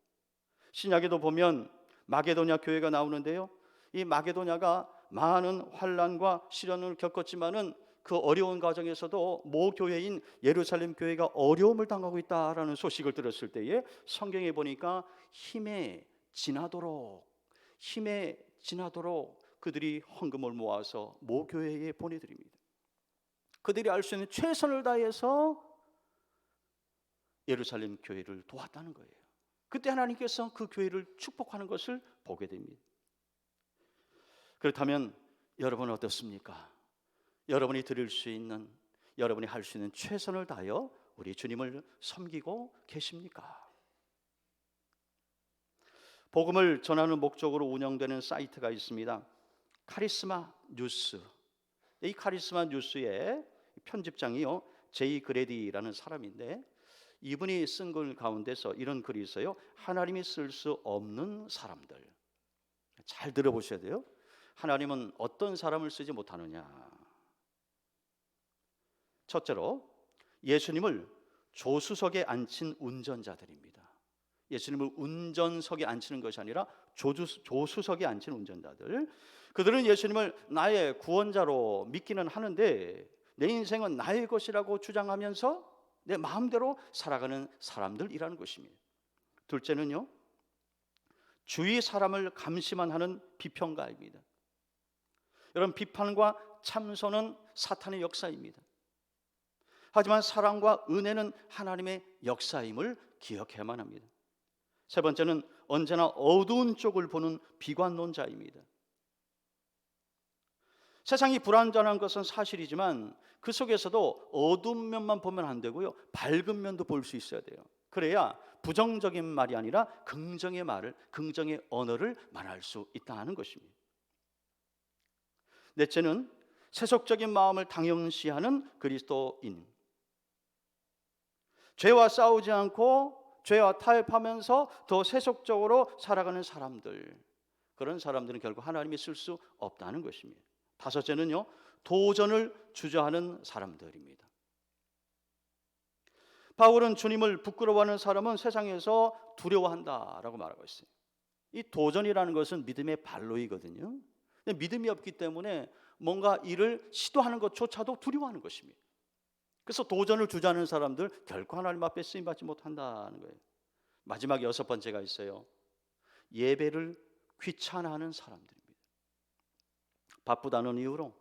[SPEAKER 3] 신약에도 보면 마게도냐 교회가 나오는데요, 이 마게도냐가 많은 환난과 시련을 겪었지만은 그 어려운 과정에서도 모 교회인 예루살렘 교회가 어려움을 당하고 있다라는 소식을 들었을 때에 성경에 보니까 힘에 지나도록 그들이 헌금을 모아서 모 교회에 보내드립니다. 그들이 알 수 있는 최선을 다해서 예루살렘 교회를 도왔다는 거예요. 그때 하나님께서 그 교회를 축복하는 것을 보게 됩니다. 그렇다면 여러분은 어떻습니까? 여러분이 드릴 수 있는, 여러분이 할 수 있는 최선을 다하여 우리 주님을 섬기고 계십니까? 복음을 전하는 목적으로 운영되는 사이트가 있습니다. 카리스마 뉴스. 이 카리스마 뉴스의 편집장이요 제이 그레디라는 사람인데, 이분이 쓴 글 가운데서 이런 글이 있어요. 하나님이 쓸 수 없는 사람들. 잘 들어보셔야 돼요. 하나님은 어떤 사람을 쓰지 못하느냐. 첫째로 예수님을 조수석에 앉힌 운전자들입니다. 예수님을 운전석에 앉히는 것이 아니라 조수석에 앉힌 운전자들. 그들은 예수님을 나의 구원자로 믿기는 하는데 내 인생은 나의 것이라고 주장하면서 내 마음대로 살아가는 사람들이라는 것입니다. 둘째는요, 주위 사람을 감시만 하는 비평가입니다. 여러분, 비판과 참소는 사탄의 역사입니다. 하지만 사랑과 은혜는 하나님의 역사임을 기억해야만 합니다. 세 번째는 언제나 어두운 쪽을 보는 비관론자입니다. 세상이 불완전한 것은 사실이지만 그 속에서도 어두운 면만 보면 안 되고요, 밝은 면도 볼 수 있어야 돼요. 그래야 부정적인 말이 아니라 긍정의 말을, 긍정의 언어를 말할 수 있다는 것입니다. 넷째는 세속적인 마음을 당연시하는 그리스도인. 죄와 싸우지 않고 죄와 타협하면서 더 세속적으로 살아가는 사람들, 그런 사람들은 결국 하나님이 쓸 수 없다는 것입니다. 다섯째는요, 도전을 주저하는 사람들입니다. 바울은 주님을 부끄러워하는 사람은 세상에서 두려워한다라고 말하고 있어요. 이 도전이라는 것은 믿음의 발로이거든요. 근데 믿음이 없기 때문에 뭔가 일을 시도하는 것조차도 두려워하는 것입니다. 그래서 도전을 주저하는 사람들 결코 하나님 앞에 쓰임받지 못한다는 거예요. 마지막 여섯 번째가 있어요. 예배를 귀찮아하는 사람들입니다. 바쁘다는 이유로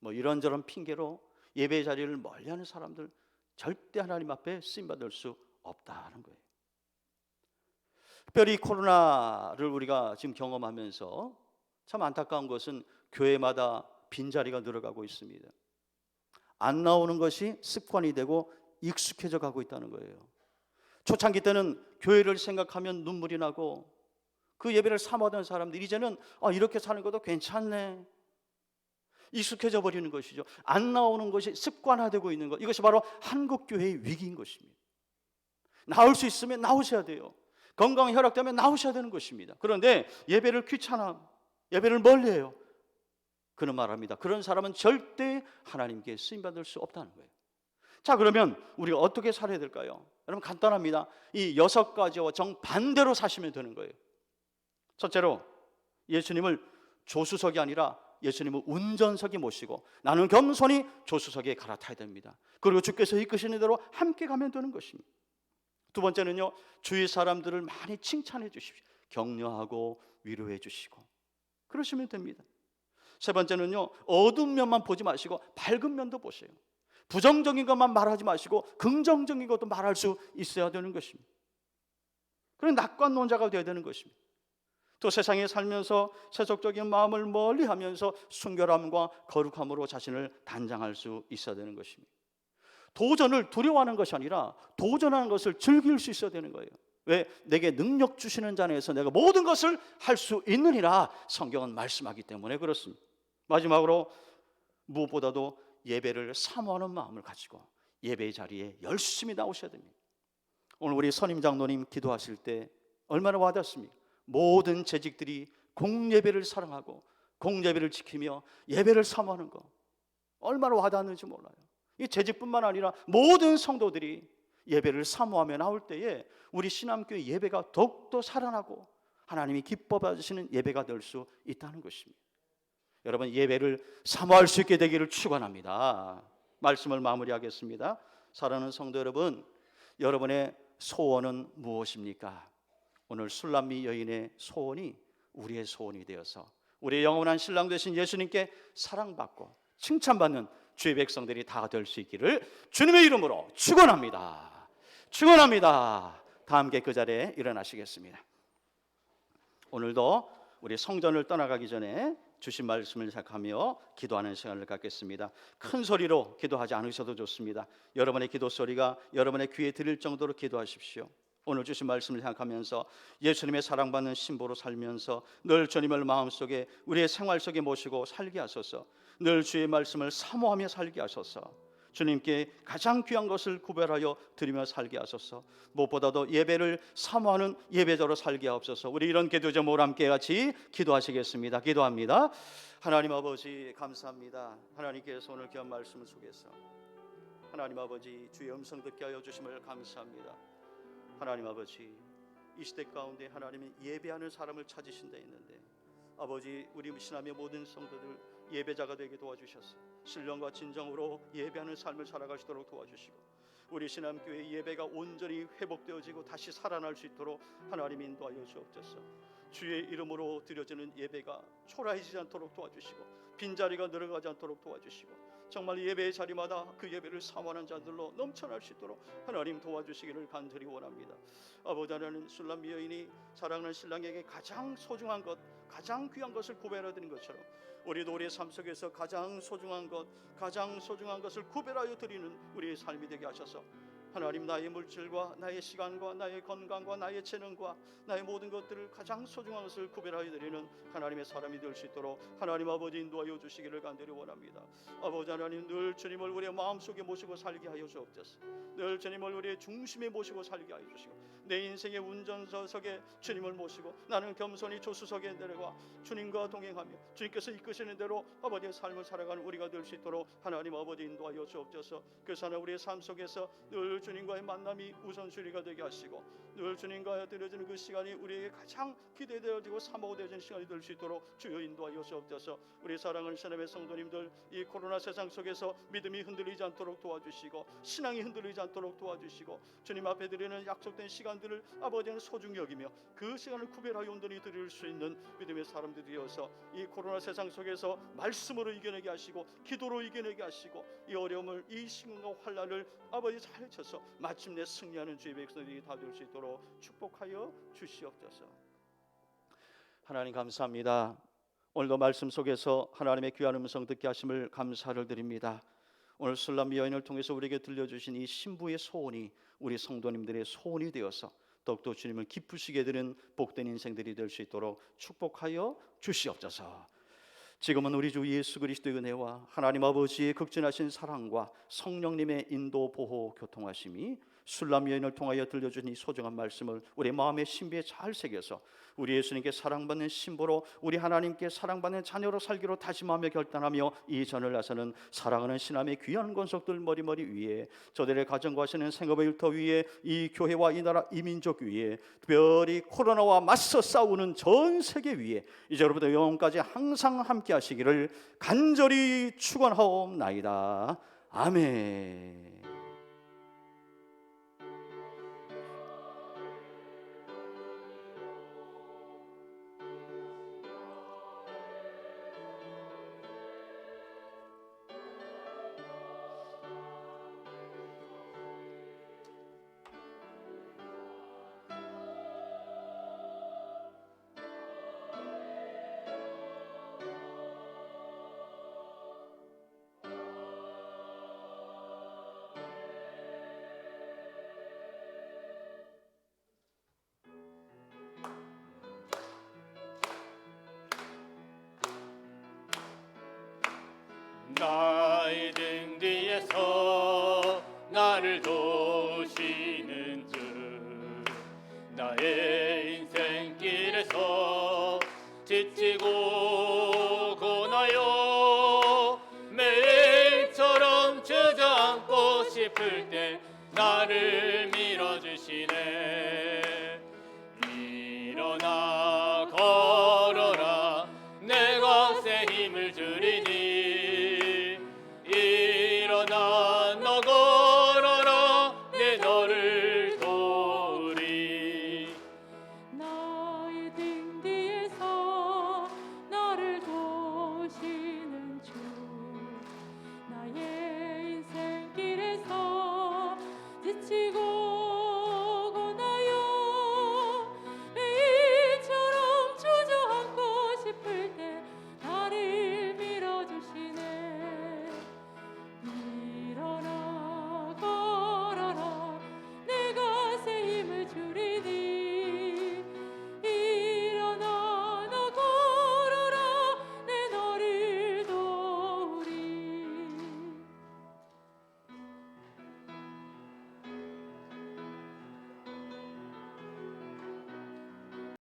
[SPEAKER 3] 이런저런 핑계로 예배 자리를 멀리하는 사람들 절대 하나님 앞에 쓰임받을 수 없다는 거예요. 특별히 코로나를 우리가 지금 경험하면서 참 안타까운 것은 교회마다 빈자리가 늘어가고 있습니다. 안 나오는 것이 습관이 되고 익숙해져 가고 있다는 거예요. 초창기 때는 교회를 생각하면 눈물이 나고 그 예배를 사모하던 사람들이 이제는 이렇게 사는 것도 괜찮네, 익숙해져 버리는 것이죠. 안 나오는 것이 습관화되고 있는 것, 이것이 바로 한국교회의 위기인 것입니다. 나올 수 있으면 나오셔야 돼요. 건강이 허락되면 나오셔야 되는 것입니다. 그런데 예배를 귀찮아, 예배를 멀리해요. 그는 말합니다. 그런 사람은 절대 하나님께 쓰임받을 수 없다는 거예요. 자, 그러면 우리가 어떻게 살아야 될까요? 여러분, 간단합니다. 이 6가지와 정반대로 사시면 되는 거예요. 첫째로 예수님을 조수석이 아니라 예수님을 운전석에 모시고 나는 겸손히 조수석에 갈아타야 됩니다. 그리고 주께서 이끄시는 대로 함께 가면 되는 것입니다. 두 번째는요, 주위 사람들을 많이 칭찬해 주십시오. 격려하고 위로해 주시고 그러시면 됩니다. 세 번째는요, 어두운 면만 보지 마시고 밝은 면도 보세요. 부정적인 것만 말하지 마시고 긍정적인 것도 말할 수 있어야 되는 것입니다. 그런 낙관론자가 되어야 되는 것입니다. 또 세상에 살면서 세속적인 마음을 멀리하면서 순결함과 거룩함으로 자신을 단장할 수 있어야 되는 것입니다. 도전을 두려워하는 것이 아니라 도전하는 것을 즐길 수 있어야 되는 거예요. 왜? 내게 능력 주시는 자 안에서 내가 모든 것을 할 수 있느니라 성경은 말씀하기 때문에 그렇습니다. 마지막으로 무엇보다도 예배를 사모하는 마음을 가지고 예배의 자리에 열심히 나오셔야 됩니다. 오늘 우리 선임 장로님 기도하실 때 얼마나 와닿습니까? 모든 재직들이 공예배를 사랑하고 공예배를 지키며 예배를 사모하는 거 얼마나 와닿는지 몰라요. 이 재직뿐만 아니라 모든 성도들이 예배를 사모하며 나올 때에 우리 신암교회 예배가 더욱더 살아나고 하나님이 기뻐 받으시는 예배가 될 수 있다는 것입니다. 여러분, 예배를 사모할 수 있게 되기를 축원합니다. 말씀을 마무리하겠습니다. 사랑하는 성도 여러분, 여러분의 소원은 무엇입니까? 오늘 술람미 여인의 소원이 우리의 소원이 되어서 우리의 영원한 신랑 되신 예수님께 사랑받고 칭찬받는 주의 백성들이 다 될 수 있기를 주님의 이름으로 축원합니다. 축원합니다. 다 함께 그 자리에 일어나시겠습니다. 오늘도 우리 성전을 떠나가기 전에 주신 말씀을 생각하며 기도하는 시간을 갖겠습니다. 큰 소리로 기도하지 않으셔도 좋습니다. 여러분의 기도 소리가 여러분의 귀에 들릴 정도로 기도하십시오. 오늘 주신 말씀을 생각하면서 예수님의 사랑받는 신부로 살면서 늘 주님을 마음속에 우리의 생활 속에 모시고 살게 하소서. 늘 주의 말씀을 사모하며 살게 하소서. 주님께 가장 귀한 것을 구별하여 드리며 살게 하소서. 무엇보다도 예배를 사모하는 예배자로 살게 하옵소서. 우리 이런 기도 제목을 함께 같이 기도하시겠습니다. 기도합니다. 하나님 아버지 감사합니다. 하나님께서 오늘 귀한 말씀 속에서 하나님 아버지 주의 음성 듣게 하여 주심을 감사합니다. 하나님 아버지, 이 시대 가운데 하나님이 예배하는 사람을 찾으신 데 있는데 아버지, 우리 신함의 모든 성도들 예배자가 되게 도와주셔서 신령과 진정으로 예배하는 삶을 살아가시도록 도와주시고 우리 신함교회 예배가 온전히 회복되어지고 다시 살아날 수 있도록 하나님 인도하여 주옵소서. 주의 이름으로 드려지는 예배가 초라해지지 않도록 도와주시고 빈자리가 늘어가지 않도록 도와주시고 정말 예배의 자리마다 그 예배를 사모하는 자들로 넘쳐날 수 있도록 하나님 도와주시기를 간절히 원합니다. 아버지 하나님, 술람미 여인이 사랑하는 신랑에게 가장 소중한 것, 가장 귀한 것을 구별해드린 것처럼 우리도 우리의 삶 속에서 가장 소중한 것을 구별하여 드리는 우리의 삶이 되게 하셔서 하나님, 나의 물질과 나의 시간과 나의 건강과 나의 재능과 나의 모든 것들을 가장 소중한 것을 구별하여 드리는 하나님의 사람이 될 수 있도록 하나님 아버지 인도하여 주시기를 간절히 원합니다. 아버지 하나님, 늘 주님을 우리의 마음속에 모시고 살게 하여 주옵소서. 늘 주님을 우리의 중심에 모시고 살게 하여 주시고 내 인생의 운전석에 주님을 모시고 나는 겸손히 조수석에 내려가 주님과 동행하며 주님께서 이끄시는 대로 아버지의 삶을 살아가는 우리가 될 수 있도록 하나님 아버지 인도하여 주옵소서. 그래서 우리의 삶 속에서 늘 주님과의 만남이 우선순위가 되게 하시고 늘 주님과 드려지는 그 시간이 우리에게 가장 기대되어지고 사모되어지는 시간이 될 수 있도록 주여 인도하여 주옵소서. 우리 사랑하는 신의 성도님들, 이 코로나 세상 속에서 믿음이 흔들리지 않도록 도와주시고 신앙이 흔들리지 않도록 도와주시고 주님 앞에 드리는 약속된 시간들을 아버지는 소중히 여기며 그 시간을 구별하여 온전히 드릴 수 있는 믿음의 사람들이 되어서 이 코로나 세상 속에서 말씀으로 이겨내게 하시고 기도로 이겨내게 하시고 이 어려움을, 이 시간과 환난을 아버지 잘 쳐서 마침내 승리하는 주의 백성들이 다 될 수 있도록 축복하여 주시옵소서. 하나님 감사합니다. 오늘도 말씀 속에서 하나님의 귀한 음성 듣게 하심을 감사를 드립니다. 오늘 술람미 여인을 통해서 우리에게 들려주신 이 신부의 소원이 우리 성도님들의 소원이 되어서 더욱더 주님을 기쁘시게 되는 복된 인생들이 될 수 있도록 축복하여 주시옵소서. 지금은 우리 주 예수 그리스도의 은혜와 하나님 아버지의 극진하신 사랑과 성령님의 인도 보호 교통하심이 술람 여인을 통하여 들려준 이 소중한 말씀을 우리 마음의 신비에 잘 새겨서 우리 예수님께 사랑받는 신부로 우리 하나님께 사랑받는 자녀로 살기로 다짐하며 결단하며 이 전을 나서는 사랑하는 신함의 귀한 권속들 머리머리 위에 저들의 가정과 하시는 생업의 일터 위에 이 교회와 이 나라 이 민족 위에 특별히 코로나와 맞서 싸우는 전 세계 위에 이제로부터 영원까지 항상 함께 하시기를 간절히 축원하옵나이다. 아멘.
[SPEAKER 1] 지치고